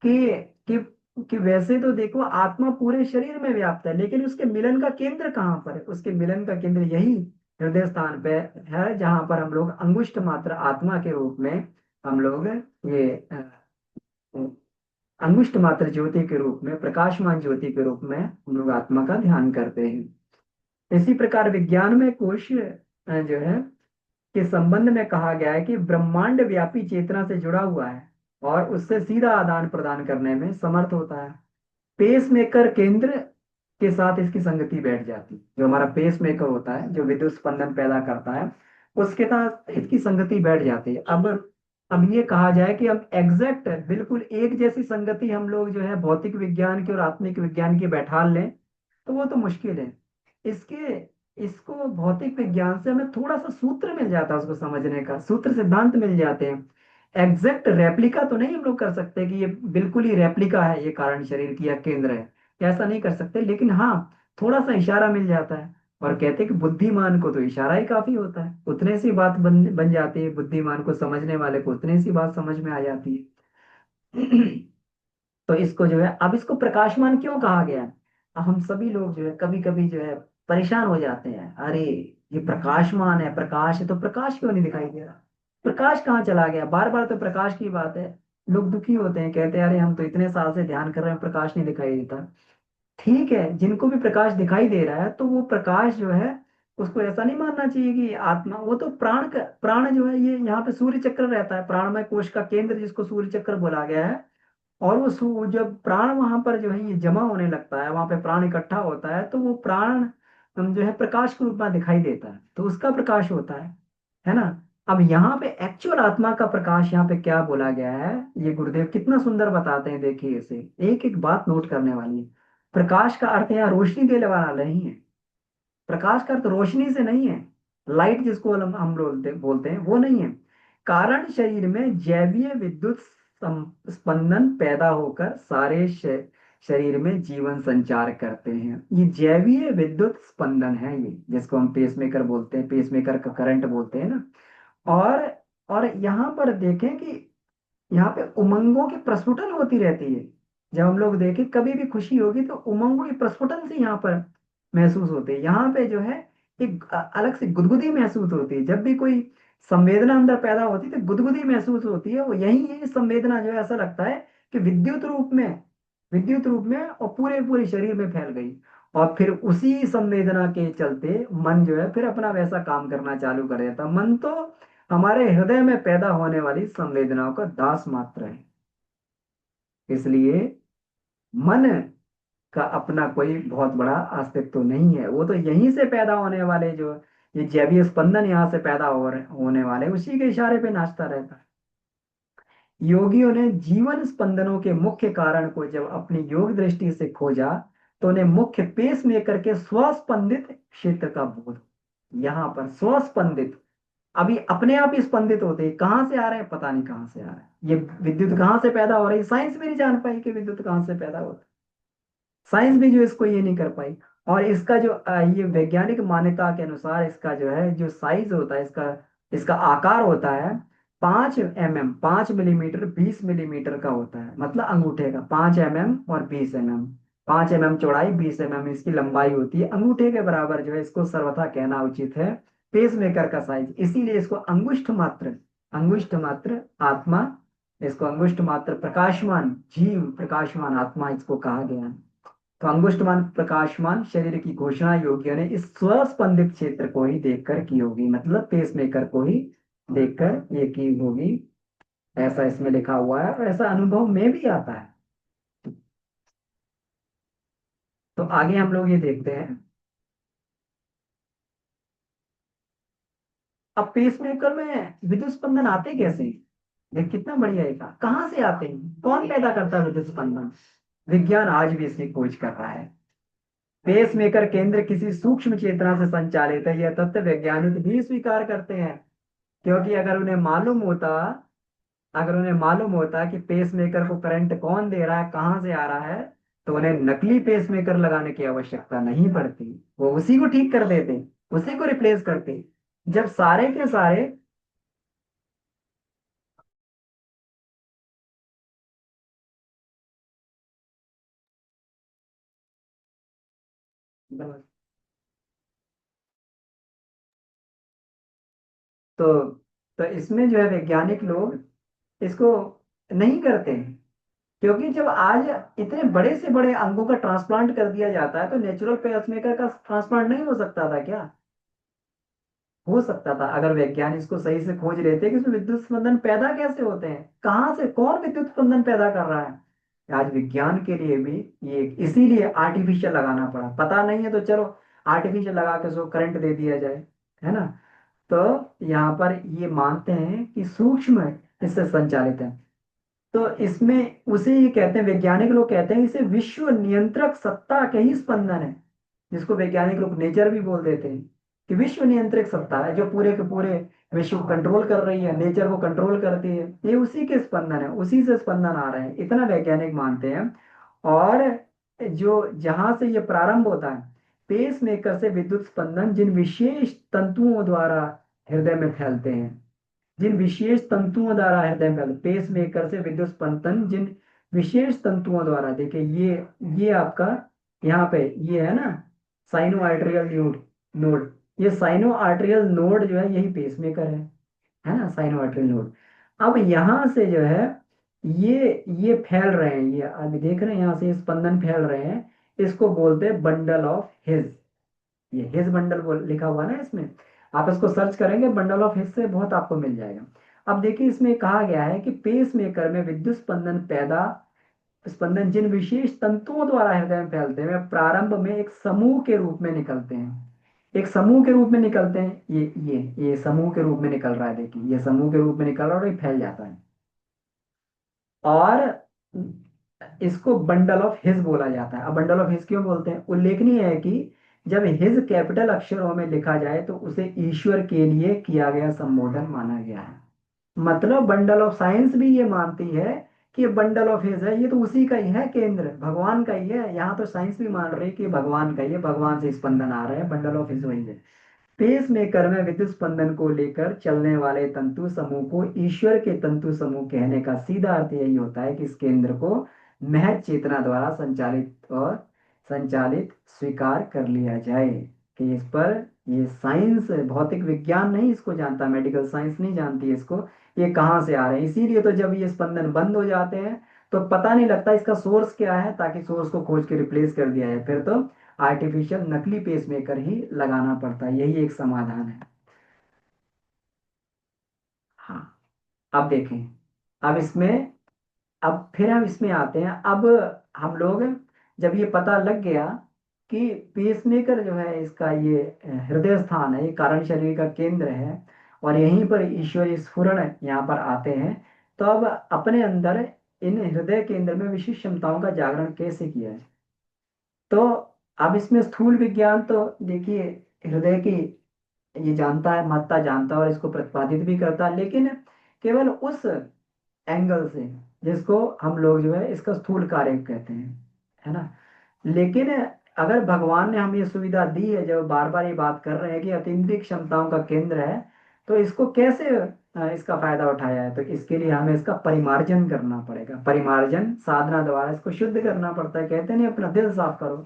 कि कि कि वैसे तो देखो आत्मा पूरे शरीर में व्याप्त है, लेकिन उसके मिलन का केंद्र कहाँ पर है? उसके मिलन का केंद्र यही हृदय स्थान पे है, जहां पर हम लोग अंगुष्ठ मात्र आत्मा के रूप में हम लोग ये अंगुष्ठ मात्र ज्योति के रूप में, प्रकाशमान ज्योति के रूप में हम लोग आत्मा का ध्यान करते हैं। इसी प्रकार विज्ञान में कोश जो है के संबंध में कहा गया है कि ब्रह्मांड व्यापी चेतना से जुड़ा हुआ है और उससे सीधा आदान प्रदान करने में समर्थ होता है। पेस मेकर केंद्र के साथ इसकी संगति बैठ जाती है। जो हमारा पेस मेकर होता है जो विद्युत स्पंदन पैदा करता है, उसके साथ इसकी संगति बैठ जाती है। अब ये कहा जाए कि हम एग्जैक्ट बिल्कुल एक जैसी संगति हम लोग जो है भौतिक विज्ञान की और आत्मिक विज्ञान की बैठा लें, तो वो तो मुश्किल है। इसके इसको भौतिक विज्ञान से हमें थोड़ा सा सूत्र मिल जाता है, उसको समझने का सूत्र सिद्धांत मिल जाते हैं। एग्जैक्ट रेप्लिका तो नहीं हम लोग कर सकते कि ये बिल्कुल ही रेप्लिका है, ये कारण शरीर की या केंद्र है, ऐसा नहीं कर सकते। लेकिन हाँ, थोड़ा सा इशारा मिल जाता है। और कहते हैं कि बुद्धिमान को तो इशारा ही काफी होता है, उतने सी बात बन जाती है, बुद्धिमान को, समझने वाले को उतनी सी बात समझ में आ जाती है। तो इसको जो है, अब इसको प्रकाशमान क्यों कहा गया है? अब हम सभी लोग जो है कभी कभी जो है परेशान हो जाते हैं, अरे ये प्रकाशमान है, प्रकाश है, तो प्रकाश क्यों नहीं दिखाई दे रहा? प्रकाश कहाँ चला गया? बार बार तो प्रकाश की बात है। लोग दुखी होते हैं, कहते हैं अरे हम तो इतने साल से ध्यान कर रहे हैं, प्रकाश नहीं दिखाई देता। ठीक है, जिनको भी प्रकाश दिखाई दे रहा है तो वो प्रकाश जो है उसको ऐसा नहीं मानना चाहिए कि आत्मा, वो तो प्राण का, प्राण जो है ये यहाँ पे सूर्य चक्र रहता है, प्राणमय कोश का केंद्र जिसको सूर्य चक्र बोला गया है। और वो जब प्राण वहां पर जो है ये जमा होने लगता है, वहां पे प्राण इकट्ठा होता है, तो वो प्राण जो है प्रकाश के रूप में दिखाई देता है, तो उसका प्रकाश होता है ना। अब यहाँ पे एक्चुअल आत्मा का प्रकाश यहाँ पे क्या बोला गया है, ये गुरुदेव कितना सुंदर बताते हैं, देखिए इसे, एक एक बात नोट करने वाली है। प्रकाश का अर्थ यहाँ रोशनी देने वाला नहीं है। प्रकाश का अर्थ रोशनी से नहीं है, लाइट जिसको हम बोलते हैं वो नहीं है। कारण शरीर में जैवीय विद्युत स्पंदन पैदा होकर सारे शरीर में जीवन संचार करते हैं। ये जैवीय विद्युत स्पंदन है, ये जिसको हम पेसमेकर बोलते हैं, पेसमेकर का करंट बोलते हैं ना। और और यहाँ पर देखें कि यहाँ पे उमंगों की प्रस्फुटन होती रहती है। जब हम लोग देखें कभी भी खुशी होगी तो उमंगों की प्रस्फुटन से यहाँ पर महसूस होती है। यहाँ पे जो है एक अलग से गुदगुदी महसूस होती है। जब भी कोई संवेदना अंदर पैदा होती है तो गुदगुदी महसूस होती है, वो यही है संवेदना, जो है ऐसा लगता है कि विद्युत रूप में और पूरे पूरे शरीर में फैल गई। और फिर उसी संवेदना के चलते मन जो है फिर अपना वैसा काम करना चालू कर देता। मन तो हमारे हृदय में पैदा होने वाली संवेदनाओं का दास मात्र है। इसलिए मन का अपना कोई बहुत बड़ा अस्तित्व तो नहीं है, वो तो यहीं से पैदा होने वाले जो ये जैवीय स्पंदन यहाँ से पैदा होने वाले उसी के इशारे पे नाचता रहता है। योगियों ने जीवन स्पंदनों के मुख्य कारण को जब अपनी योग दृष्टि से खोजा, तो उन्हें मुख्य पेस मेकर के स्वस्पंदित क्षेत्र का बोध। यहाँ पर स्वस्पंदित, अभी अपने आप ही स्पंदित होते हैं, कहाँ से आ रहे हैं पता नहीं, कहाँ से आ रहे हैं ये विद्युत, कहाँ से पैदा हो रही है, साइंस भी नहीं जान पाई कि विद्युत कहाँ से पैदा होता है। साइंस भी जो इसको ये नहीं कर पाई। और इसका जो ये वैज्ञानिक मान्यता के अनुसार इसका जो है जो साइज होता है, इसका इसका आकार होता है 5 mm, 5 मिलीमीटर 20 मिलीमीटर का होता है, मतलब अंगूठे का 5 mm और 20 mm। 5 mm चौड़ाई, 20 mm इसकी लंबाई होती है, अंगूठे के बराबर जो है इसको सर्वथा कहना उचित है पेस मेकर का साइज। इसीलिए इसको अंगुष्ठ मात्र आत्मा, इसको अंगुष्ठ मात्र प्रकाशमान जीव, प्रकाशमान आत्मा इसको कहा गया है। तो अंगुष्ठमान प्रकाशमान शरीर की घोषणा योगियों ने इस स्वस्पंदित क्षेत्र को ही देखकर की होगी, मतलब पेस मेकर को ही देखकर ये की होगी, ऐसा इसमें लिखा हुआ है और ऐसा अनुभव में भी आता है। तो आगे हम लोग ये देखते हैं। अब पेस मेकर में विद्युत स्पंदन आते कैसे हैं? देख कितना बढ़िया है, कहाँ से आते हैं, कौन पैदा करता है विद्युत स्पंदन? विज्ञान आज भी इसकी खोज कर रहा है। पेस मेकर केंद्र किसी सूक्ष्म चेतना से संचालित है, यह तथ्य वैज्ञानिक भी स्वीकार करते हैं। क्योंकि अगर उन्हें मालूम होता कि पेस मेकर को करंट कौन दे रहा है, कहाँ से आ रहा है, तो उन्हें नकली पेस मेकर लगाने की आवश्यकता नहीं पड़ती। वो उसी को ठीक कर देते, उसी को रिप्लेस करते। जब सारे के सारे तो तो इसमें जो है वैज्ञानिक लोग इसको नहीं करते हैं। क्योंकि जब आज इतने बड़े से बड़े अंगों का ट्रांसप्लांट कर दिया जाता है, तो नेचुरल पेसमेकर का ट्रांसप्लांट नहीं हो सकता था क्या? हो सकता था, अगर वैज्ञानिक इसको सही से खोज लेते कि उसमें विद्युत स्पंदन पैदा कैसे होते हैं, कहाँ से कौन विद्युत स्पंदन पैदा कर रहा है। आज विज्ञान के लिए भी ये इसीलिए आर्टिफिशियल लगाना पड़ा, पता नहीं है तो चलो आर्टिफिशियल लगा के उसको करंट दे दिया जाए, है ना। तो यहाँ पर ये मानते हैं कि सूक्ष्म इससे संचालित है। तो इसमें उसे ये कहते हैं, वैज्ञानिक लोग कहते हैं इसे विश्व नियंत्रक सत्ता के ही स्पंदन है, जिसको वैज्ञानिक लोग नेचर भी बोल देते हैं कि विश्व नियंत्रक सत्ता है जो पूरे के पूरे विश्व को कंट्रोल कर रही है, नेचर को कंट्रोल करती है, ये उसी के स्पंदन है, उसी से स्पंदन आ रहे हैं, इतना वैज्ञानिक मानते हैं। और जो जहां से ये प्रारंभ होता है, पेस मेकर से विद्युत स्पंदन जिन विशेष तंतुओं द्वारा हृदय में फैलते हैं, जिन विशेष तंतुओं द्वारा हृदय में, पेस मेकर से विद्युत स्पंदन जिन विशेष तंतुओं द्वारा, देखिए ये आपका यहाँ पे ये है ना साइनो आर्टेरियल नोड, ये साइनो आर्टेरियल नोड जो है यही पेस मेकर है ना, साइनो आर्टेरियल नोड। अब यहाँ से जो है ये फैल रहे हैं, ये अभी देख रहे हैं यहाँ से स्पंदन फैल रहे हैं, इसको बोलते हैं बंडल ऑफ हिज। ये हिज बंडल लिखा हुआ ना इसमें, आप इसको सर्च करेंगे बंडल ऑफ हिज से बहुत आपको मिल जाएगा। अब देखिए इसमें कहा गया है कि पेस मेकर में विद्युत स्पंदन पैदा स्पंदन जिन विशेष तंतुओं द्वारा हृदय में फैलते हैं वे प्रारंभ में एक समूह के रूप में निकलते हैं। एक समूह के रूप में निकलते हैं, ये समूह के रूप में निकल रहा है, देखिए ये समूह के रूप में निकल रहा है और ये फैल जाता है। और इसको बंडल ऑफ हिज बोला जाता है। अब बंडल ऑफ हिज क्यों बोलते हैं? उल्लेखनीय है कि जब हिज कैपिटल अक्षरों में लिखा जाए तो उसे ईश्वर के लिए किया गया संबोधन माना गया है। मतलब बंडल ऑफ साइंस भी ये मानती है कि ये बंडल ऑफ हिज है, ये तो उसी का ही है, केंद्र भगवान का ही है। यहाँ तो साइंस भी मान रही है कि भगवान का ही है, भगवान से स्पंदन आ रहे हैं, बंडल ऑफ हिज वही है। पेस मेकर में विद्युत स्पंदन को लेकर चलने वाले तंतु समूह को ईश्वर के तंतु समूह कहने का सीधा अर्थ यही होता है कि इस केंद्र को महज चेतना द्वारा संचालित स्वीकार कर लिया जाए। कि इस पर ये साइंस, भौतिक विज्ञान नहीं इसको जानता, मेडिकल साइंस नहीं जानती इसको, ये कहाँ से आ रहे हैं। इसीलिए तो जब ये स्पंदन बंद हो जाते हैं तो पता नहीं लगता इसका सोर्स क्या है, ताकि सोर्स को खोज के रिप्लेस कर दिया जाए, फिर तो आर्टिफिशियल नकली पेसमेकर ही लगाना पड़ता है। यही एक समाधान है। हाँ, अब देखें, अब इसमें, अब फिर हम इसमें आते हैं। अब हम लोग, जब ये पता लग गया कि पेसमेकर जो है इसका ये हृदय स्थान है, ये कारण शरीर का केंद्र है और यहीं पर ईश्वरीय स्फुरण यहाँ पर आते हैं, तो अब अपने अंदर इन हृदय केंद्र में विशिष्ट क्षमताओं का जागरण कैसे किया जाए? तो अब इसमें स्थूल विज्ञान तो देखिए हृदय की ये जानता है, महत्ता जानता है और इसको प्रतिपादित भी करता है, लेकिन केवल उस एंगल से जिसको हम लोग जो है इसका स्थूल कार्य कहते हैं, है ना। लेकिन अगर भगवान ने हमें ये सुविधा दी है, जब बार बार ये बात कर रहे हैं कि अतीन्द्रिय क्षमताओं का केंद्र है, तो इसको कैसे इसका फायदा उठाया है? तो इसके लिए हमें इसका परिमार्जन करना पड़ेगा। परिमार्जन साधना द्वारा इसको शुद्ध करना पड़ता है। कहते नहीं अपना दिल साफ करो,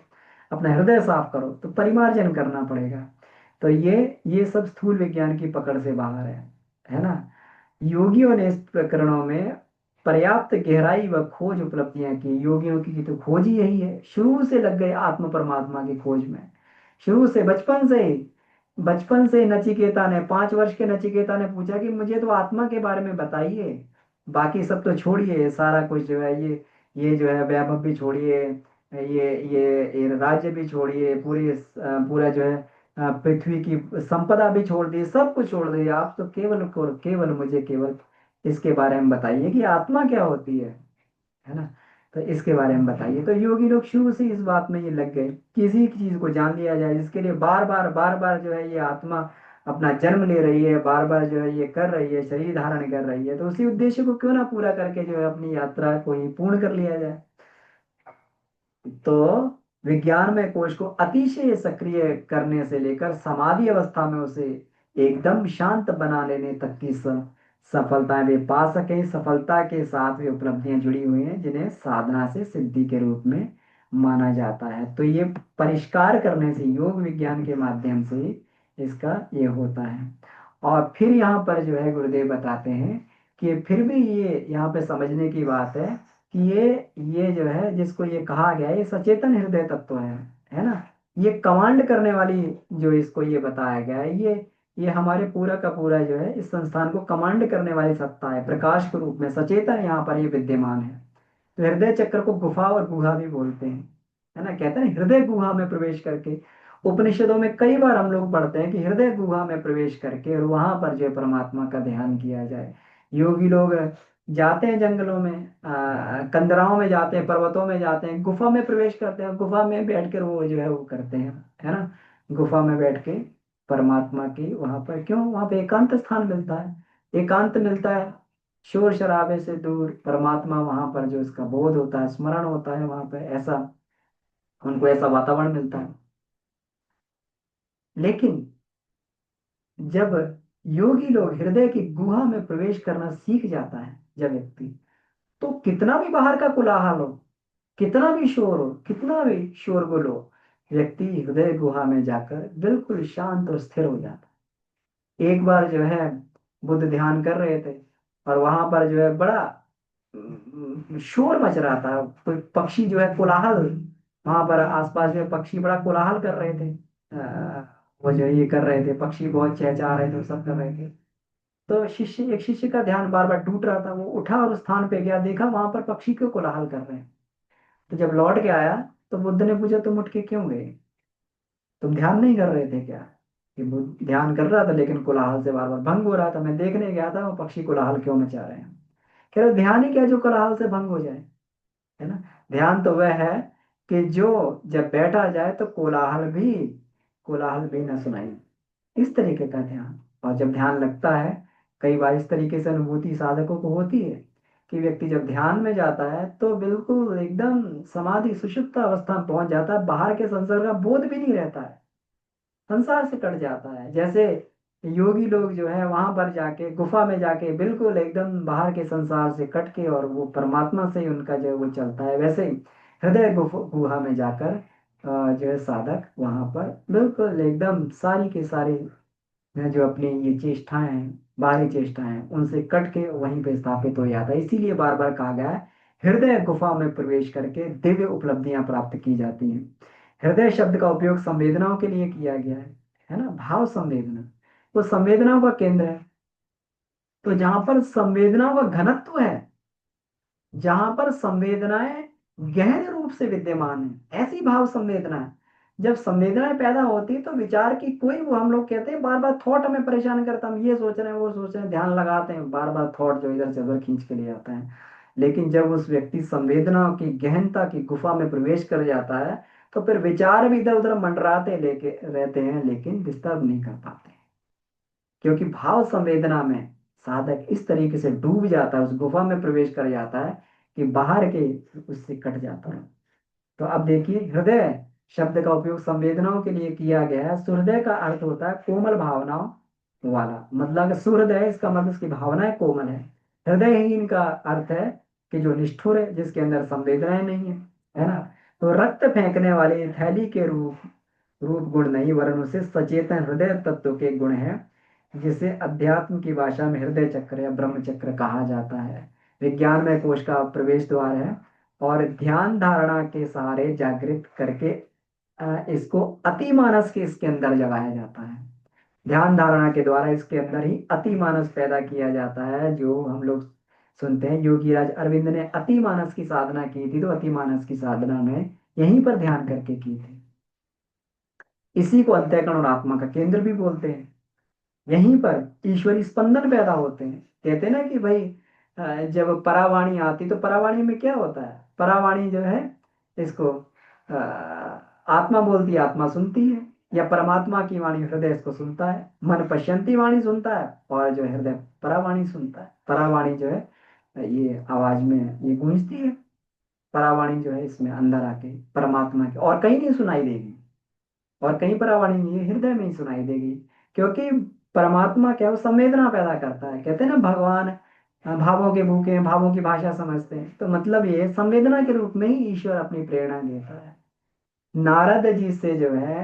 अपना हृदय साफ करो, तो परिमार्जन करना पड़ेगा। तो ये सब स्थूल विज्ञान की पकड़ से बाहर है ना। योगियों ने इस प्रकरणों में पर्याप्त गहराई व खोज उपलब्धियां की। योगियों की तो खोज ही यही है, शुरू से लग गए आत्म परमात्मा की खोज में। शुरू से, बचपन से नचिकेता ने, 5 वर्ष के नचिकेता ने पूछा कि मुझे तो आत्मा के बारे में बताइए, बाकी सब तो छोड़िए, सारा कुछ जो है ये जो है वैभव भी छोड़िए, ये राज्य भी छोड़िए, पूरा जो है पृथ्वी की संपदा भी छोड़ दी, सब कुछ छोड़ दिया, आप तो केवल केवल मुझे केवल इसके बारे में बताइए कि आत्मा क्या होती है ना। तो इसके बारे में बताइए। तो योगी लोग शुरू से इस बात में ये लग गए, किसी चीज को जान लिया जाए, जिसके लिए बार बार जो है ये आत्मा अपना जन्म ले रही है, बार बार जो है ये कर रही है, शरीर धारण कर रही है, तो उसी उद्देश्य को क्यों ना पूरा करके जो है अपनी यात्रा को ही पूर्ण कर लिया जाए। तो विज्ञान में कोश को अतिशय सक्रिय करने से लेकर समाधि अवस्था में उसे एकदम शांत बना लेने तक की सफलताएं वे पा सके। सफलता के साथ वे उपलब्धियां जुड़ी हुई हैं जिन्हें साधना से सिद्धि के रूप में माना जाता है। तो ये परिष्कार करने से, योग विज्ञान के माध्यम से इसका ये होता है। और फिर यहाँ पर जो है गुरुदेव बताते हैं कि फिर भी ये यहाँ पे समझने की बात है कि ये जो है जिसको ये कहा गया है, ये सचेतन हृदय तत्व है ना। ये कमांड करने वाली, जो इसको ये बताया गया है, ये हमारे पूरा का पूरा जो है इस संस्थान को कमांड करने वाली सत्ता है, प्रकाश के रूप में सचेतन यहाँ पर ये विद्यमान है। तो हृदय चक्र को गुफा और गुहा भी बोलते हैं, है ना। कहते हैं हृदय गुहा में प्रवेश करके, उपनिषदों में कई बार हम लोग पढ़ते हैं कि हृदय गुहा में प्रवेश करके और वहां पर जो है परमात्मा का ध्यान किया जाए। योगी लोग जाते हैं जंगलों में, कंदराओं में जाते हैं, पर्वतों में जाते हैं, गुफा में प्रवेश करते हैं, गुफा में बैठ कर वो जो है वो करते हैं, है ना। गुफा में बैठ के परमात्मा की, वहां पर क्यों, वहां पे एकांत स्थान मिलता है, एकांत मिलता है, शोर शराबे से दूर परमात्मा, वहां पर जो इसका बोध होता है, स्मरण होता है, वहां पे ऐसा उनको ऐसा वातावरण मिलता है। लेकिन जब योगी लोग हृदय की गुहा में प्रवेश करना सीख जाता है जब व्यक्ति, तो कितना भी बाहर का कोलाहल हो, कितना भी शोर हो, कितना भी शोरगुल हो, व्यक्ति हृदय गुहा में जाकर बिल्कुल शांत और स्थिर हो जाता है। एक बार जो है बुद्ध ध्यान कर रहे थे और वहां पर जो है बड़ा शोर मच रहा था, कोई पक्षी जो है कोलाहल, वहां पर आसपास में पक्षी बड़ा कोलाहल कर रहे थे, वो जो ये कर रहे थे, पक्षी बहुत चहचहा रहे थे, सब कर रहे थे। तो एक शिष्य का ध्यान बार बार टूट रहा था, वो उठा और उस स्थान पे गया, देखा वहां पर पक्षी क्यों कोलाहल कर रहे हैं। तो जब लौट के आया तो बुद्ध ने पूछा तुम उठ के क्यों गए, तुम ध्यान नहीं कर रहे थे क्या? कि बुद्ध ध्यान कर रहा था लेकिन कोलाहल से बार बार भंग हो रहा था, मैं देखने गया था वो पक्षी कोलाहल क्यों मचा रहे हैं। कह रहे ध्यान ही क्या जो कोलाहल से भंग हो जाए, है ना। ध्यान तो वह है कि जो जब बैठा जाए तो कोलाहल भी न सुनाई, इस तरीके का ध्यान। और जब ध्यान लगता है, कई बार इस तरीके से अनुभूति साधकों को होती है कि व्यक्ति जब ध्यान में जाता है तो बिल्कुल एकदम समाधि सुषुप्त अवस्था में पहुंच जाता है, बाहर के संसार का बोध भी नहीं रहता है, संसार से कट जाता है। जैसे योगी लोग जो है वहां पर जाके गुफा में जाके बिल्कुल एकदम बाहर के संसार से कट के और वो परमात्मा से ही उनका जो है वो चलता है, वैसे ही हृदय गुहा में जाकर जो है साधक वहां पर बिल्कुल एकदम सारी के सारी जो अपनी ये चेष्टाएं हैं, बाहरी चेष्टाएं हैं, उनसे कट के वहीं पे स्थापित हो जाता है। इसीलिए बार बार कहा गया है हृदय गुफा में प्रवेश करके दिव्य उपलब्धियां प्राप्त की जाती हैं। हृदय शब्द का उपयोग संवेदनाओं के लिए किया गया है ना, भाव संवेदना, वो संवेदनाओं का केंद्र है। तो जहां पर संवेदनाओं का घनत्व है, जहां पर संवेदनाएं गहन रूप से विद्यमान है, ऐसी भाव संवेदना है। जब संवेदनाएं पैदा होती है तो विचार की कोई, वो हम लोग कहते हैं बार बार थॉट हमें परेशान करता है, हम ये सोच रहे हैं वो सोच रहे हैं, ध्यान लगाते हैं, बार बार थॉट जो इधर से उधर खींच के ले आता है। लेकिन जब उस व्यक्ति संवेदनाओं की गहनता की गुफा में प्रवेश कर जाता है तो फिर विचार भी इधर उधर मंडराते लेके रहते हैं लेकिन डिस्टर्ब नहीं कर पाते, क्योंकि भाव संवेदना में साधक इस तरीके से डूब जाता है, उस गुफा में प्रवेश कर जाता है कि बाहर के उससे कट जाता है। तो अब देखिए हृदय शब्द का उपयोग संवेदनाओं के लिए किया गया है। सुहृदय का अर्थ होता है कोमल भावनाओं वाला, मतलब सुहृदय इसका मतलब इसकी भावनाएं कोमल है। हृदयहीन का अर्थ है कि जो निष्ठुर है, जिसके अंदर संवेदनाएं नहीं है ना। तो रक्त फेंकने वाली थैली के रूप रूप गुण नहीं, वरन उसे सचेतन हृदय तत्व के गुण है, जिसे अध्यात्म की भाषा में हृदय चक्र या ब्रह्म चक्र कहा जाता है। विज्ञान में कोश का प्रवेश द्वार है और ध्यान धारणा के सहारे जागृत करके इसको अति मानस के इसके अंदर जगाया जाता है। ध्यान धारणा के द्वारा इसके अंदर ही अति मानस पैदा किया जाता है, जो हम लोग सुनते हैं योगी राज अरविंद ने अति मानस की साधना की थी, तो अति मानस की साधना में यहीं पर ध्यान करके की थी। इसी को अंतःकरण और आत्मा का केंद्र भी बोलते हैं। यहीं पर ईश्वरी स्पंदन पैदा होते हैं। कहते हैं ना कि भाई जब परावाणी आती तो परावाणी में क्या होता है, परावाणी जो है इसको अ, आत्मा बोलती है, आत्मा सुनती है, या परमात्मा की वाणी हृदय इसको सुनता है, मन पश्यंती वाणी सुनता है और जो है हृदय परावाणी सुनता है। परावाणी जो है ये आवाज में ये गूंजती है, परावाणी जो है इसमें अंदर आके परमात्मा की और कहीं नहीं सुनाई देगी, और कहीं पर आवाणी नहीं है, हृदय में ही सुनाई देगी। क्योंकि परमात्मा क्या है, वो संवेदना पैदा करता है। कहते हैं ना भगवान भावों के भूखे हैं, भावों की भाषा समझते हैं, तो मतलब ये संवेदना के रूप में ही ईश्वर अपनी प्रेरणा देता है। नारद जी से जो है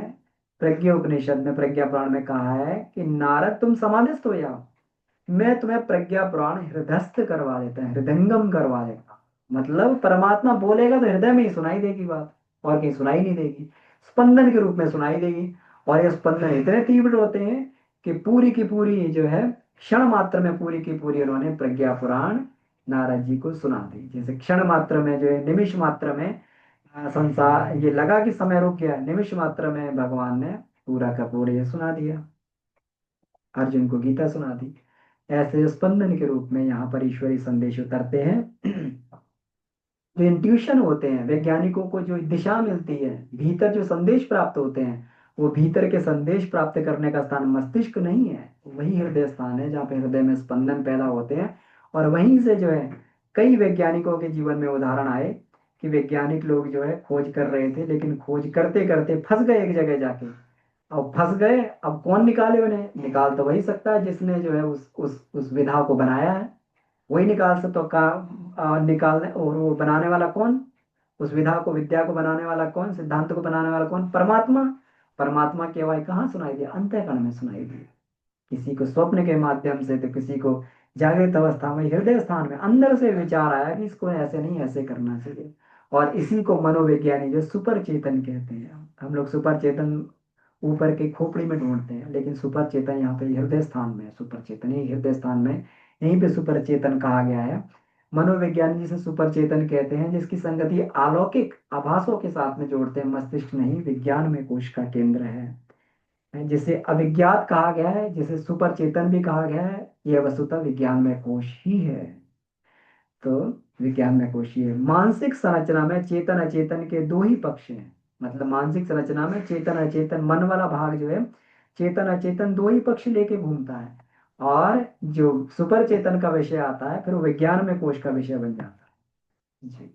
प्रज्ञा उपनिषद में प्रज्ञा पुराण में कहा है कि नारद तुम समाधिस्थ हो जाओ, मैं तुम्हें प्रज्ञा पुराण हृदयस्थ करवा देता है, हृदयंगम करवा देता। मतलब परमात्मा बोलेगा तो हृदय में ही सुनाई देगी बात, और कहीं सुनाई नहीं देगी, स्पंदन के रूप में सुनाई देगी। और ये स्पंदन इतने तीव्र होते हैं कि पूरी की पूरी जो है क्षण मात्र में पूरी की पूरी उन्होंने प्रज्ञा पुराण नारद जी को सुना दी। जैसे क्षण मात्र में जो है निमिष मात्र में संसार ये लगा कि समय रुक गया, निमिष मात्र में भगवान ने पूरा का पूरा ये सुना दिया, अर्जुन को गीता सुना दी। ऐसे स्पंदन के रूप में यहाँ पर ईश्वरी संदेश उतरते हैं। जो इंट्यूशन होते हैं, वैज्ञानिकों को जो दिशा मिलती है, भीतर जो संदेश प्राप्त होते हैं, वो भीतर के संदेश प्राप्त करने का स्थान मस्तिष्क नहीं है, वही हृदय स्थान है जहाँ पे हृदय में स्पंदन पैदा होते हैं। और वहीं से जो है कई वैज्ञानिकों के जीवन में उदाहरण आए कि वैज्ञानिक लोग जो है खोज कर रहे थे, लेकिन खोज करते करते फंस गए एक जगह जाके। अब फंस गए, अब कौन निकाले उन्हें, निकाल तो वही सकता है जिसने जो है उस विधा को बनाया है, वही निकाल सकता। तो निकालने और वो बनाने वाला कौन, उस विधा को विद्या को बनाने वाला कौन, सिद्धांत को बनाने वाला कौन, परमात्मा। परमात्मा की आवाज कहाँ सुनाई दी, अंतःकरण में सुनाई दी, किसी को स्वप्न के माध्यम से तो किसी को जागृत अवस्था में हृदय स्थान में अंदर से विचार आया कि इसको ऐसे नहीं ऐसे करना चाहिए। और इसी को मनोविज्ञानी जो सुपर चेतन कहते हैं। हम लोग सुपर चेतन ऊपर के खोपड़ी में ढूंढते हैं, लेकिन सुपर चेतन यहाँ पे हृदय स्थान में है, सुपर चेतन ही हृदय स्थान में, यहीं पे सुपर चेतन कहा गया है। मनोविज्ञानी जिसे सुपर चेतन कहते हैं, जिसकी संगति अलौकिक आभासों के साथ में जोड़ते हैं। मस्तिष्क नहीं, विज्ञान में कोश का केंद्र है, जिसे अविज्ञात कहा गया है, जिसे सुपर चेतन भी कहा गया है, यह वस्तुतः विज्ञान में कोश ही है। तो विज्ञान में कोश ही है। मानसिक संरचना में चेतन अचेतन के दो ही पक्ष हैं। मतलब मानसिक संरचना में चेतन अचेतन, मन वाला भाग जो है, चेतन अचेतन दो ही पक्ष लेके घूमता है। और जो सुपर चेतन का विषय आता है, फिर वो विज्ञान में कोश का विषय बन जाता है जी।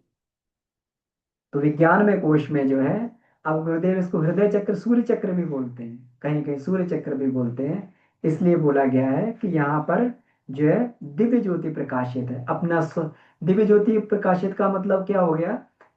तो विज्ञान में कोश में जो है, अब गुरुदेव इसको हृदय चक्र, सूर्य चक्र भी बोलते हैं, कहीं कहीं सूर्य चक्र भी बोलते हैं। इसलिए बोला गया है कि यहाँ पर जो है दिव्य ज्योति प्रकाशित है अपना दिव्य ज्योति प्रकाशित का मतलब क्या हो गया?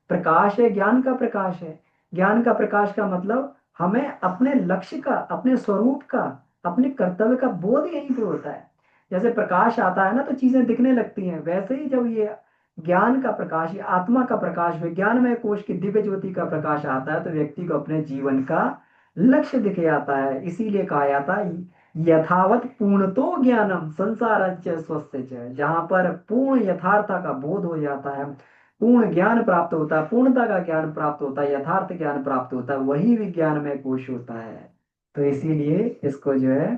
प्रकाश है, ज्ञान का प्रकाश है। ज्ञान का प्रकाश का मतलब हमें अपने लक्ष्य का, अपने स्वरूप का, अपने कर्तव्य का बोध यहीं पे होता है। जैसे प्रकाश आता है ना तो चीजें दिखने लगती हैं, वैसे ही जब ये ज्ञान का प्रकाश, या आत्मा का प्रकाश, विज्ञानमय कोश की दिव्य ज्योति का प्रकाश आता है, तो व्यक्ति को अपने जीवन का लक्ष्य दिखे आता है। इसीलिए कहा जाता है यथावत पूर्णतो ज्ञानम संसारस्य स्वस्य च। जहां पर पूर्ण यथार्थता का बोध हो जाता है, पूर्ण ज्ञान प्राप्त होता है, पूर्णता का ज्ञान प्राप्त होता है, यथार्थ ज्ञान प्राप्त होता है, वही विज्ञान में कोश होता है। तो इसीलिए इसको जो है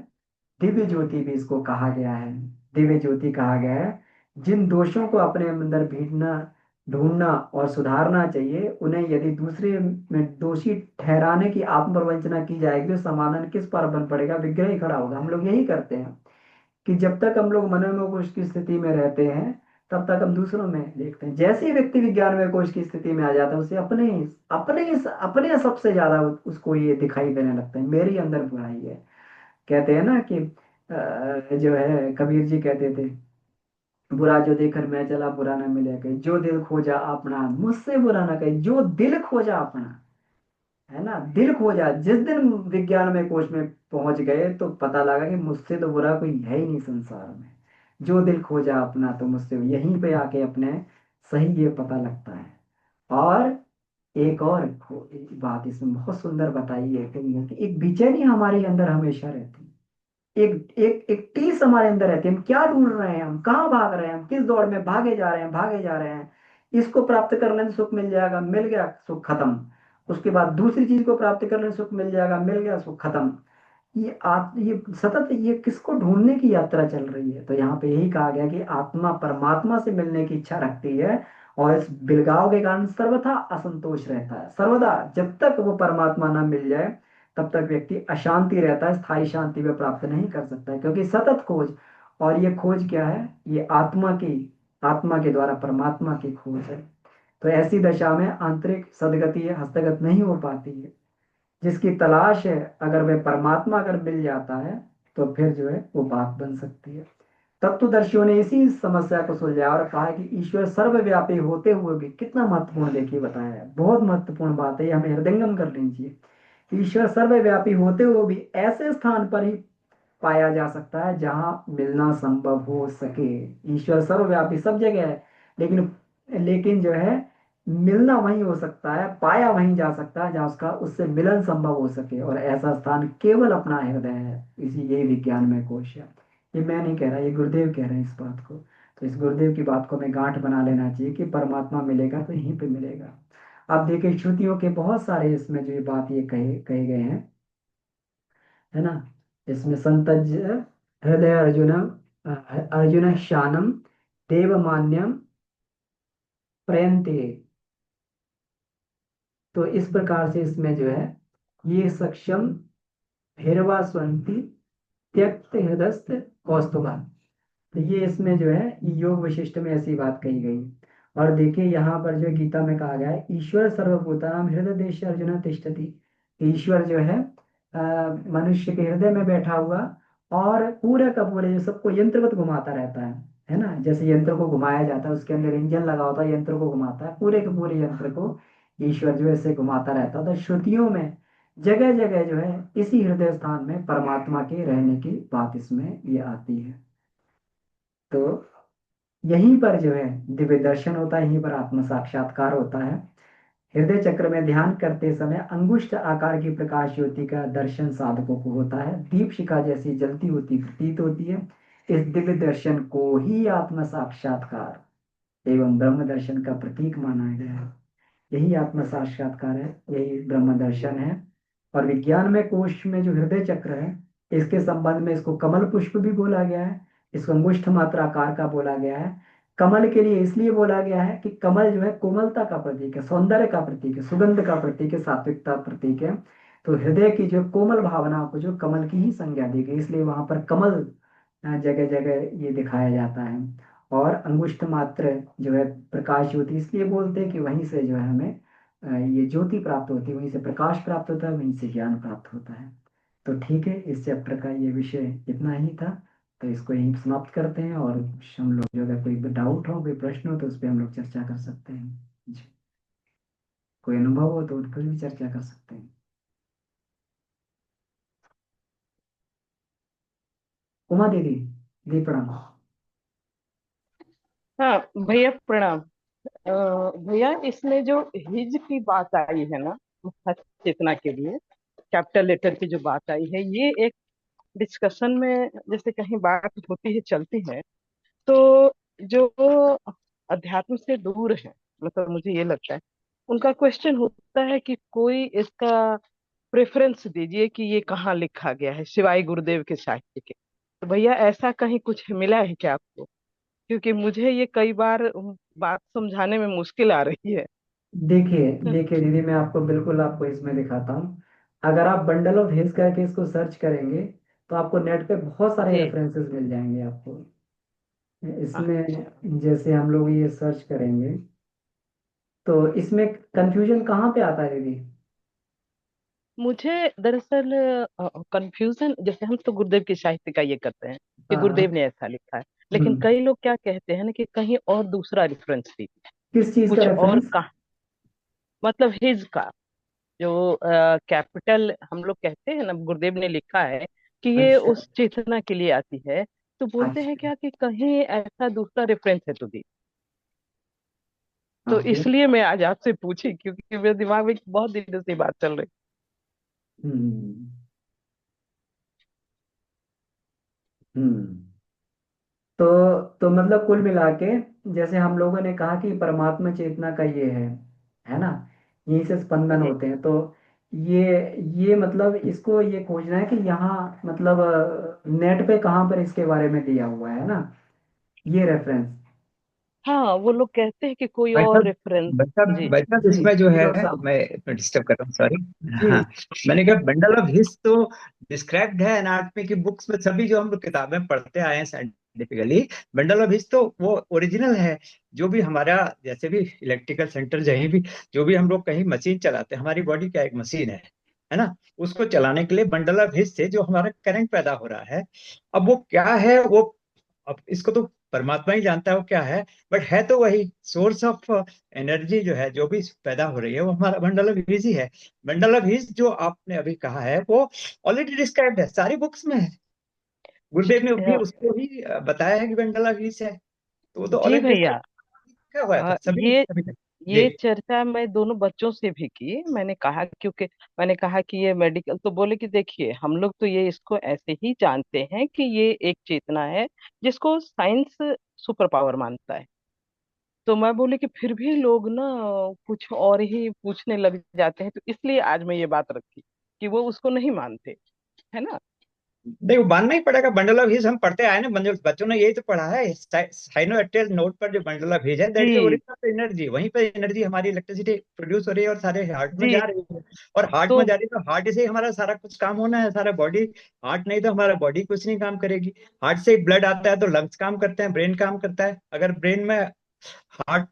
दिव्य ज्योति भी इसको कहा गया है। दिव्य ज्योति कहा गया है। जिन दोषों को अपने अंदर भीड़ना, ढूंढना और सुधारना चाहिए, उन्हें यदि दूसरे में दोषी ठहराने की आत्म प्रवंचना की जाएगी तो समाधान किस पर बन पड़ेगा? विग्रह ही खड़ा होगा। हम लोग यही करते हैं कि जब तक हम लोग मनोमय कोश की स्थिति में रहते हैं, तब तक हम दूसरों में देखते हैं। जैसे ही व्यक्ति विज्ञान में कोश की स्थिति में आ जाता है, उसे अपने सबसे ज्यादा उसको ये दिखाई देने लगता है, मेरे अंदर बुराई है। कहते हैं ना कि जो है कबीर जी कहते थे, बुरा जो देखकर मैं चला बुरा ना मिले कहीं, जो दिल खोजा अपना मुझसे बुरा ना कहीं। जो दिल खोजा अपना, है ना, दिल खोजा। जिस दिन विज्ञान में कोश में पहुंच गए तो पता लगा कि मुझसे तो बुरा कोई है ही नहीं संसार में। जो दिल खोजा अपना, तो मुझसे यहीं पे आके अपने सही ये पता लगता है। और एक और बात इसमें बहुत सुंदर बताई है कि एक बेचैनी हमारे अंदर हमेशा रहती है। एक एक एक टीस हमारे अंदर रहती है। हम क्या ढूंढ रहे हैं, हम कहाँ भाग रहे हैं, हम किस दौड़ में भागे जा रहे हैं, भागे जा रहे हैं। इसको प्राप्त कर लेने से सुख मिल जाएगा, मिल गया, सुख खत्म। उसके बाद दूसरी चीज को प्राप्त करने से सुख मिल जाएगा, मिल गया, सुख खत्म। ये सतत ये किसको ढूंढने की यात्रा चल रही है? तो यहाँ पे यही कहा गया कि आत्मा परमात्मा से मिलने की इच्छा रखती है, और इस बिलगाव के कारण सर्वथा असंतोष रहता है। सर्वदा जब तक वो परमात्मा ना मिल जाए, तब तक व्यक्ति अशांति रहता है, स्थायी शांति में प्राप्त नहीं कर सकता है। क्योंकि सतत खोज, और ये खोज क्या है? ये आत्मा के द्वारा परमात्मा की खोज है। तो ऐसी दशा में आंतरिक सदगति हस्तगत नहीं हो पाती है। जिसकी तलाश है, अगर वह परमात्मा अगर मिल जाता है, तो फिर जो है वो बात बन सकती है। तत्वदर्शियों ने इसी समस्या को सुलझाया और कहा कि ईश्वर सर्वव्यापी होते हुए भी, कितना महत्वपूर्ण देखिए बताया है, बहुत महत्वपूर्ण बात है, ये हमें हृदयंगम कर लेनी चाहिए। ईश्वर सर्वव्यापी होते हुए भी ऐसे स्थान पर ही पाया जा सकता है जहां मिलना संभव हो सके। ईश्वर सर्वव्यापी सब जगह है, लेकिन लेकिन जो है मिलना वहीं हो सकता है, पाया वहीं जा सकता है जहाँ उसका उससे मिलन संभव हो सके, और ऐसा स्थान केवल अपना हृदय है। इसी यही विज्ञान में कोश है। ये मैं नहीं कह रहा, ये गुरुदेव कह रहे हैं इस बात को। तो इस गुरुदेव की बात को हमें गांठ बना लेना चाहिए कि परमात्मा मिलेगा तो यहीं पे मिलेगा। अब देखिए श्रुतियों के बहुत सारे इसमें जो ये बात ये कहे कहे गए हैं, है ना। इसमें संतज हृदय अर्जुन, अर्जुन शानम देवमान्यम प्रयंते। तो इस प्रकार से इसमें जो है ये सक्षम भैरवा स्वंति त्यक्त हृदस्त कौस्तुभा। तो ये इसमें जो है योग वशिष्ठ में ऐसी बात कही गई। और देखिए यहाँ पर जो गीता में कहा गया है, ईश्वर सर्वभूतानां हृदय देश अर्जुन तिष्ठति। ईश्वर जो है मनुष्य के हृदय में बैठा हुआ, और पूरे का पूरे जो सबको यंत्रवत घुमाता रहता है ना। जैसे यंत्र को घुमाया जाता है, उसके अंदर इंजन लगा होता है, यंत्र को घुमाता है, पूरे के पूरे यंत्र को ईश्वर जो है ऐसे घुमाता रहता है। तो श्रुतियों में जगह जगह जो है इसी हृदय स्थान में परमात्मा के रहने की बात इसमें ये आती है। तो यहीं पर जो है दिव्य दर्शन होता है, यहीं पर आत्म साक्षात्कार होता है। हृदय चक्र में ध्यान करते समय अंगुष्ठ आकार की प्रकाश ज्योति का दर्शन साधकों को होता है। दीप शिखा जैसी जलती होती प्रतीत होती है। इस दिव्य दर्शन को ही आत्म साक्षात्कार एवं ब्रह्म दर्शन का प्रतीक माना गया है। यही आत्म साक्षात्कार है, यही ब्रह्म दर्शन है। और विज्ञान में कोश में जो हृदय चक्र है, इसके संबंध में इसको कमल पुष्प भी बोला गया है, इसको अंगुष्ठ मात्र आकार का बोला गया है। कमल के लिए इसलिए बोला गया है कि कमल जो है कोमलता का प्रतीक है, सौंदर्य का प्रतीक है, सुगंध का प्रतीक है, सात्विकता प्रतीक है। तो हृदय की जो कोमल भावना को जो कमल की ही संज्ञा दी गई, इसलिए वहां पर कमल जगह जगह ये दिखाया जाता है। और अंगुष्ठ मात्र जो है प्रकाश ज्योति, इसलिए बोलते हैं कि वहीं से जो है हमें ये ज्योति प्राप्त होती है, वहीं से प्रकाश प्राप्त होता है, वहीं से ज्ञान प्राप्त होता है। तो ठीक है, इस चैप्टर का ये विषय इतना ही था। तो इसको यहीं समाप्त करते हैं, और हम लोग जो अगर कोई डाउट हो, कोई प्रश्न हो, तो उस पर हम लोग चर्चा कर सकते हैं जी। कोई अनुभव हो तो उन पर भी चर्चा कर सकते हैं। उमा दीदी, दी प्रणाम। हाँ भैया प्रणाम। भैया इसमें जो हिज की बात आई है ना, मुख्य चेतना के लिए कैपिटल लेटर की जो बात आई है, ये एक डिस्कशन में जैसे कहीं बात होती है चलती है, तो जो अध्यात्म से दूर है, मतलब मुझे ये लगता है उनका क्वेश्चन होता है कि कोई इसका प्रेफरेंस दीजिए कि ये कहाँ लिखा गया है सिवाय गुरुदेव के साहित्य के। तो भैया ऐसा कहीं कुछ मिला है क्या आपको? क्योंकि मुझे ये कई बार बात समझाने में मुश्किल आ रही है। देखिए देखिए दीदी, मैं आपको बिल्कुल आपको इसमें दिखाता हूँ। अगर आप बंडल ऑफ हिल्स करके इसको सर्च करेंगे, तो आपको नेट पे बहुत सारे जी। रेफरेंसेस मिल जाएंगे आपको। अच्छा। इसमें जैसे हम लोग ये सर्च करेंगे, तो इसमें कंफ्यूजन कहाँ पे आता है दीदी? मुझे दरअसल कंफ्यूजन, जैसे हम तो गुरुदेव के साहित्य का ये करते हैं कि हाँ गुरुदेव हाँ। ने ऐसा लिखा है, लेकिन हम्म। कई लोग क्या कहते हैं ना कि कहीं और दूसरा रेफरेंस दीजिए, किस चीज का कुछ और रेफरेंस? का, मतलब हिज का जो कैपिटल हम लोग कहते हैं ना, गुरुदेव ने लिखा है कि ये अच्छा उस चेतना के लिए आती है। तो बोलते हैं अच्छा। क्या कि कहीं ऐसा दूसरा रेफरेंस है तो दी। तो ओके। इसलिए मैं आज आपसे पूछी, क्योंकि मेरे दिमाग में बहुत दिनों से बात चल रही। हम्म। हम्म। तो मतलब कुल मिला के, जैसे हम लोगों ने कहा कि परमात्मा चेतना का ये है ना, यहीं से स्पंदन जी। होते हैं। तो ये ये मतलब इसको ये खोजना है कि यहाँ मतलब नेट पे कहाँ पर इसके बारे में दिया हुआ है ना, ये रेफरेंस। हाँ, वो लोग कहते हैं कि कोई भाई और साहब, रेफरेंस। जी। भाई साहब, जी इसमें जो है, विनोद साहब। मैं डिस्टर्ब कर रहा हूँ, सॉरी। जी हाँ, मैंने कहा बंडल ऑफ हिस्स तो डिस्क्राइब्ड है एनाटॉमी की बुक्स में, सभी जो हम लोग किताबें पढ़ते आए हैं साइंटिफिकली। बंडल ऑफ हिस्स तो वो ओरिजिनल है। जो भी हमारा, जैसे भी इलेक्ट्रिकल सेंटर, जहीं भी जो भी हम लोग कहीं मशीन चलाते हैं, हमारी बॉडी क्या एक मशीन है ना। उसको चलाने के लिए बंडल ऑफ हिस्स से जो हमारा करंट पैदा हो रहा है, अब वो क्या है वो, अब इसको तो परमात्मा ही जानता है वो क्या है। बट है तो वही सोर्स ऑफ एनर्जी, जो है जो भी पैदा हो रही है, वो हमारा बंडल ऑफ हीज ही है। बंडल ऑफ हीज जो आपने अभी कहा है, वो ऑलरेडी डिस्क्राइब्ड है, सारी बुक्स में है। गुरुदेव ने भी अ, उसको ही बताया है कि बंडल ऑफ हीज है, तो वो तो जी ऑलरेडी भैया। डिस्क्राइब हुआ है, तो सभी ये सभी तक। जी। ये चर्चा मैं दोनों बच्चों से भी की। मैंने कहा, क्योंकि मैंने कहा कि ये मेडिकल, तो बोले कि देखिए हम लोग तो ये इसको ऐसे ही जानते हैं कि ये एक चेतना है जिसको साइंस सुपर पावर मानता है। तो मैं बोली कि फिर भी लोग ना कुछ और ही पूछने लग जाते हैं, तो इसलिए आज मैं ये बात रखी कि वो उसको नहीं मानते, है ना। नहीं, वो मानना ही पड़ेगा। बंडल ऑफ हीज हम पढ़ते आए ना, बच्चों ने यही तो पढ़ा है। साइनो नोड पर जो बंडल ऑफ हीज है, दैट इज जी। Original energy. वहीं पर एनर्जी, हमारी इलेक्ट्रिसिटी प्रोड्यूस हो रही है और सारे हार्ट में जी। जा रही है। और हार्ट तो में जा रही है, तो हार्ट से ही हमारा सारा कुछ काम होना है, सारा बॉडी। हार्ट नहीं तो हमारा बॉडी कुछ नहीं काम करेगी। हार्ट से ही ब्लड आता है तो लंग्स काम करते हैं, ब्रेन काम करता है। अगर ब्रेन में हार्ट,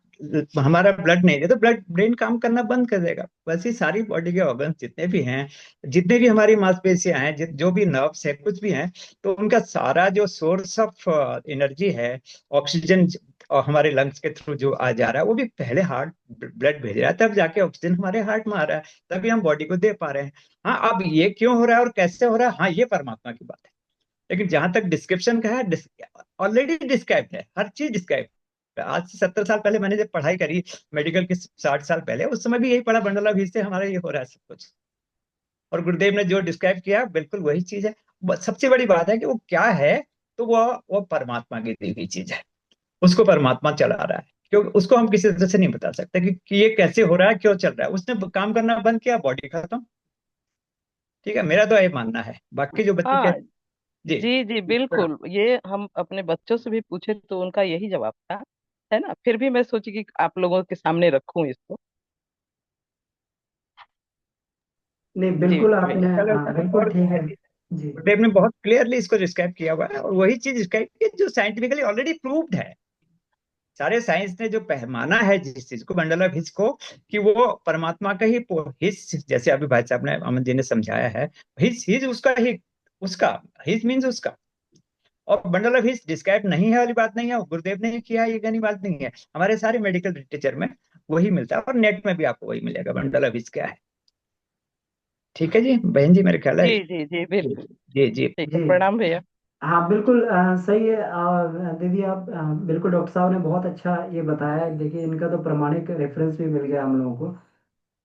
हमारा ब्लड नहीं है तो ब्लड ब्रेन काम करना बंद कर देगा। वैसे ही सारी बॉडी के ऑर्गन्स जितने भी हैं, जितने भी हमारी मांसपेशियां हैं, जो भी नर्व्स है, कुछ भी हैं, तो उनका सारा जो सोर्स ऑफ एनर्जी है, ऑक्सीजन, और हमारे लंग्स के थ्रू जो आ जा रहा है, वो भी पहले हार्ट ब्लड भेज रहा है, तब जाके ऑक्सीजन हमारे हार्ट में आ रहा है, तभी हम बॉडी को दे पा रहे हैं। हाँ, अब ये क्यों हो रहा है और कैसे हो रहा है, हाँ, ये परमात्मा की बात है। लेकिन जहां तक डिस्क्रिप्शन का है, ऑलरेडी डिस्क्राइब है, हर चीज डिस्क्राइब है। आज से 70 साल पहले मैंने जब पढ़ाई करी मेडिकल की, 60 साल पहले, उस समय भी यही पढ़ा, बंडल ऑफ से हमारा ये हो रहा है सब कुछ। और गुरुदेव ने जो डिस्क्राइब किया बिल्कुल वही चीज है। सबसे बड़ी बात है कि वो क्या है, तो वो परमात्मा की दी हुई चीज है, उसको परमात्मा चला रहा है। क्योंकि उसको हम किसी तरह से नहीं बता सकते कि ये कैसे हो रहा है, क्यों चल रहा है। उसने काम करना बंद किया, बॉडी खत्म। ठीक है, मेरा तो ये मानना है। बाकी जो बच्चे हाँ, कहते। जी। जी जी बिल्कुल, ये हम अपने बच्चों से भी पूछे तो उनका यही जवाब था, है ना। फिर भी मैं सोची कि आप लोगों के सामने रखूं इसको। नहीं, जी बिल्कुल आपने, भैया। चलो हाँ बिल्कुल और ठीक है। जी गुरुदेव ने बहुत क्लियरली इसको डिस्क्राइब किया हुआ है, और वही चीज डिस्क्राइब की जो साइंटिफिकली ऑलरेडी प्रूव्ड है। सारे साइंस ने जो माना है जिस चीज को, बंडल ऑफ हिस को, कि वो परमात्मा का ही हिस, जैसे अभी भाई साहब ने, अमन जी ने समझाया है। हिस हिज उसका ही, उसका हिज मीन्स उसका। और बंडल ऑफ हिस डिस्क्राइब नहीं है वाली बात नहीं है, गुरुदेव ने ही किया है, ये कहने बात नहीं है। हमारे सारे मेडिकल लिटरेचर में वही मिलता है, और नेट में भी आपको वही मिलेगा, बंडल ऑफ हिस क्या है। ठीक है जी बहन जी, मेरे ख्याल है। जी जी जी बिल्कुल। जी जी। ठीक है, जी। प्रणाम भैया। हाँ बिल्कुल, सही है। दीदी आप, बिल्कुल डॉक्टर साहब ने बहुत अच्छा ये बताया है। देखिए इनका तो प्रमाणिक रेफरेंस भी मिल गया हम लोगों को।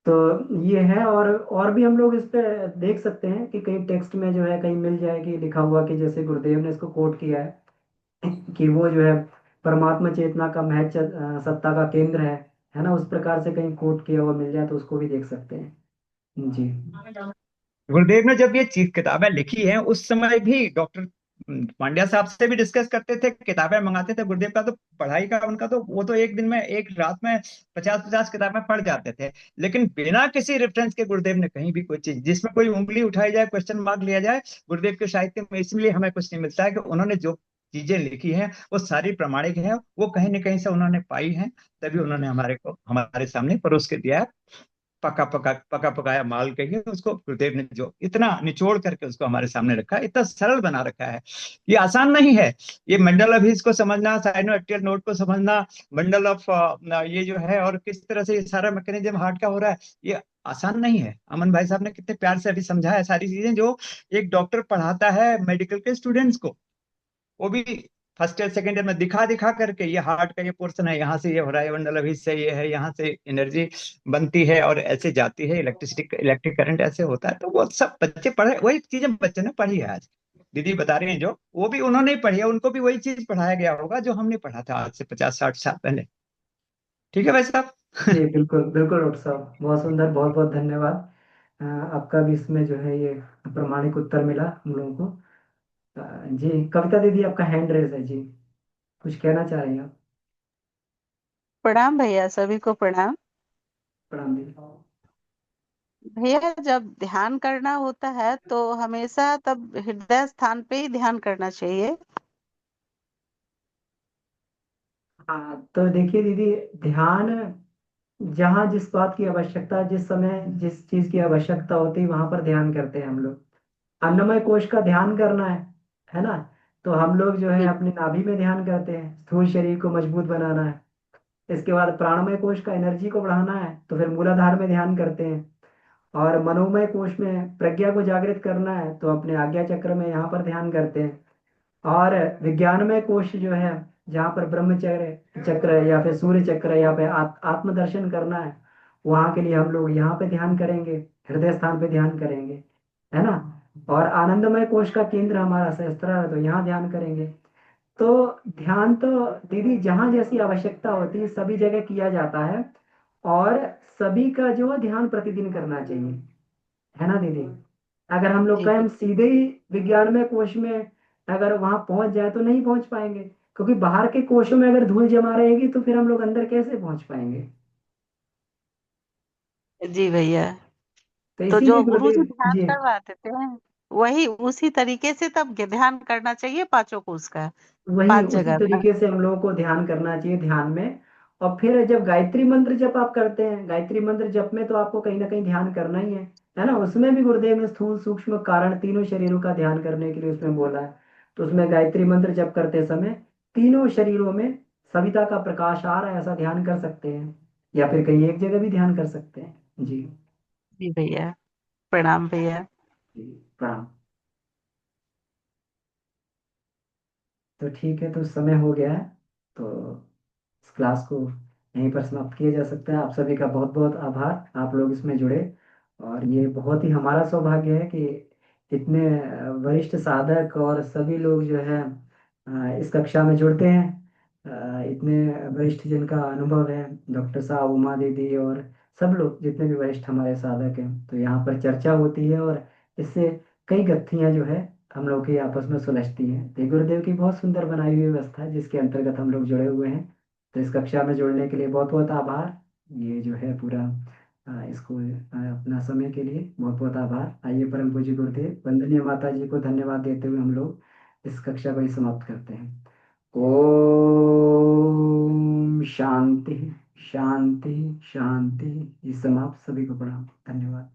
तो ये है, और भी हम लोग इस पे देख सकते हैं कि कहीं टेक्स्ट में जो है कहीं मिल जाए कि लिखा हुआ कि जैसे गुरुदेव ने इसको कोट किया है कि वो जो है परमात्मा चेतना का महज सत्ता का केंद्र है ना, उस प्रकार से कहीं कोट किया हुआ मिल जाए तो उसको भी देख सकते हैं। जी गुरुदेव ने जब ये चीज किताबें लिखी हैं, उस समय भी डॉक्टर पांड्या साहब से भी डिस्कस करते थे, किताबें मंगाते थे। गुरुदेव का तो पढ़ाई का उनका तो, वो तो एक दिन में, एक रात में 50-50 किताबें पढ़ जाते थे। लेकिन बिना किसी रेफरेंस के गुरुदेव ने कहीं भी कोई चीज जिसमें कोई उंगली उठाई जाए, क्वेश्चन मार्क लिया जाए, गुरुदेव के साहित्य में इसलिए हमें कुछ नहीं मिलता है कि उन्होंने जो चीजें लिखी हैं वो सारी प्रमाणिक है, वो कहीं ना कहीं से उन्होंने पाई है, तभी उन्होंने हमारे को, हमारे सामने परोस के दिया है। पका पकाया माल कहिए उसको, गुरुदेव ने जो इतना निचोड़ करके उसको हमारे सामने रखा है, इतना सरल बना रखा है। ये आसान नहीं है। ये मंडल ऑफ हिस को समझना, साइनो एक्टियल नोट को समझना, मंडल ऑफ ये जो है, और किस तरह से ये सारा मैकेनिज्म हार्ट का हो रहा है, ये आसान नहीं है। अमन भाई साहब ने कितने प्यार से अभी समझाया है सारी चीजें, जो एक डॉक्टर पढ़ाता है मेडिकल के स्टूडेंट्स को, वो भी फर्स्ट ईयर सेकंड ईयर में दिखा दिखा करके, ये हार्ट का ये पोर्शन है, यहाँ से ये हो रहा है, मंडल अभी से ये है, यहाँ से एनर्जी बनती है और ऐसे जाती है, इलेक्ट्रिसिटी इलेक्ट्रिक करंट ऐसे होता है। तो वो सब बच्चे पढ़े, वही चीजें बच्चे ने पढ़ी है आज। दीदी बता रही हैं जो, वो भी उन्होंने ही पढ़ी है, उनको भी वही चीज पढ़ाया गया होगा जो हमने पढ़ा था आज से 50-60 साल पहले। ठीक है भाई साहब। जी बिल्कुल बिल्कुल डॉक्टर साहब, बहुत सुंदर, बहुत बहुत धन्यवाद। आपका भी इसमें जो है ये प्रमाणिक उत्तर मिला हम लोगों को। जी कविता दीदी, आपका हैंड रेज है जी, कुछ कहना चाह रही हैं आप? प्रणाम भैया, सभी को प्रणाम। प्रणाम दीदी। भैया, जब ध्यान करना होता है तो हमेशा तब हृदय स्थान पे ही ध्यान करना चाहिए। हाँ तो देखिए दीदी, ध्यान जहाँ जिस बात की आवश्यकता, जिस समय जिस चीज की आवश्यकता होती है वहां पर ध्यान करते हैं हम लोग। अन्नमय कोश का ध्यान करना है ना, तो हम लोग जो है जी अपनी नाभि में ध्यान करते हैं, स्थूल शरीर को मजबूत बनाना है। इसके बाद प्राणमय कोश का एनर्जी को बढ़ाना है तो फिर मूलाधार में ध्यान करते हैं। और मनोमय कोश में प्रज्ञा को जागृत करना है तो अपने आज्ञा चक्र में यहाँ पर ध्यान करते हैं। और विज्ञानमय कोश जो है, जहाँ पर ब्रह्मचर्य चक्र या फिर सूर्य चक्र या फिर आत्मदर्शन करना है, वहाँ के लिए हम लोग यहाँ पे ध्यान करेंगे, हृदय स्थान पे ध्यान करेंगे, है ना। और आनंदमय कोश का केंद्र हमारा सहस्त्रार है तो यहाँ ध्यान करेंगे। तो ध्यान तो दीदी जहाँ जैसी आवश्यकता होती है सभी जगह किया जाता है। और सभी का जो ध्यान प्रतिदिन करना चाहिए, है ना दीदी। अगर हम लोग जी कहें हम सीधे ही विज्ञान में कोश में अगर वहां पहुंच जाए तो नहीं पहुंच पाएंगे, क्योंकि बाहर के कोशों में अगर धूल जमा रहेगी तो फिर हम लोग अंदर कैसे पहुंच पाएंगे। जी भैया। तो तो इसीलिए जो गुरु जी गुरुदेव ध्यान जी, करवाते थे वही उसी तरीके से तब ध्यान करना चाहिए, पांचों कोष का, वही पांच उसी जगह पर। तरीके से हम लोगों को ध्यान करना चाहिए ध्यान में। और फिर जब गायत्री मंत्र जप आप करते हैं, गायत्री मंत्र जप में तो आपको कहीं ना कहीं ध्यान करना ही है ना। उसमें भी गुरुदेव ने स्थूल सूक्ष्म कारण तीनों शरीरों का ध्यान करने के लिए उसमें बोला है। तो उसमें गायत्री मंत्र जप करते समय तीनों शरीरों में सविता का प्रकाश आ रहा है ऐसा ध्यान कर सकते हैं, या फिर कहीं एक जगह भी ध्यान कर सकते हैं जी। जी भैया, प्रणाम भैया। जी प्रणाम। तो ठीक है, तो समय हो गया है, तो इस क्लास को यहीं पर समाप्त किया जा सकता है। आप सभी का बहुत बहुत आभार, आप लोग इसमें जुड़े। और ये बहुत ही हमारा सौभाग्य है कि इतने वरिष्ठ साधक और सभी लोग जो है इस कक्षा में जुड़ते हैं। इतने वरिष्ठ जिनका अनुभव है, डॉक्टर साहब, उमा दीदी और सब लोग जितने भी वरिष्ठ हमारे साधक हैं, तो यहाँ पर चर्चा होती है और इससे कई गत्थियां जो है हम लोग की आपस में सुलझती हैं। तो ये गुरुदेव की बहुत सुंदर बनाई हुई व्यवस्था है जिसके अंतर्गत हम लोग जुड़े हुए हैं। तो इस कक्षा में जुड़ने के लिए बहुत बहुत आभार। ये जो है पूरा इसको अपना समय के लिए बहुत बहुत आभार। आइए परम पूज्य गुरुदेव वंदनीय माता जी को धन्यवाद देते हुए हम लोग इस कक्षा को ही समाप्त करते हैं। ओम शांति शांति शांति। ये समाप्त। सभी को प्रणाम, धन्यवाद।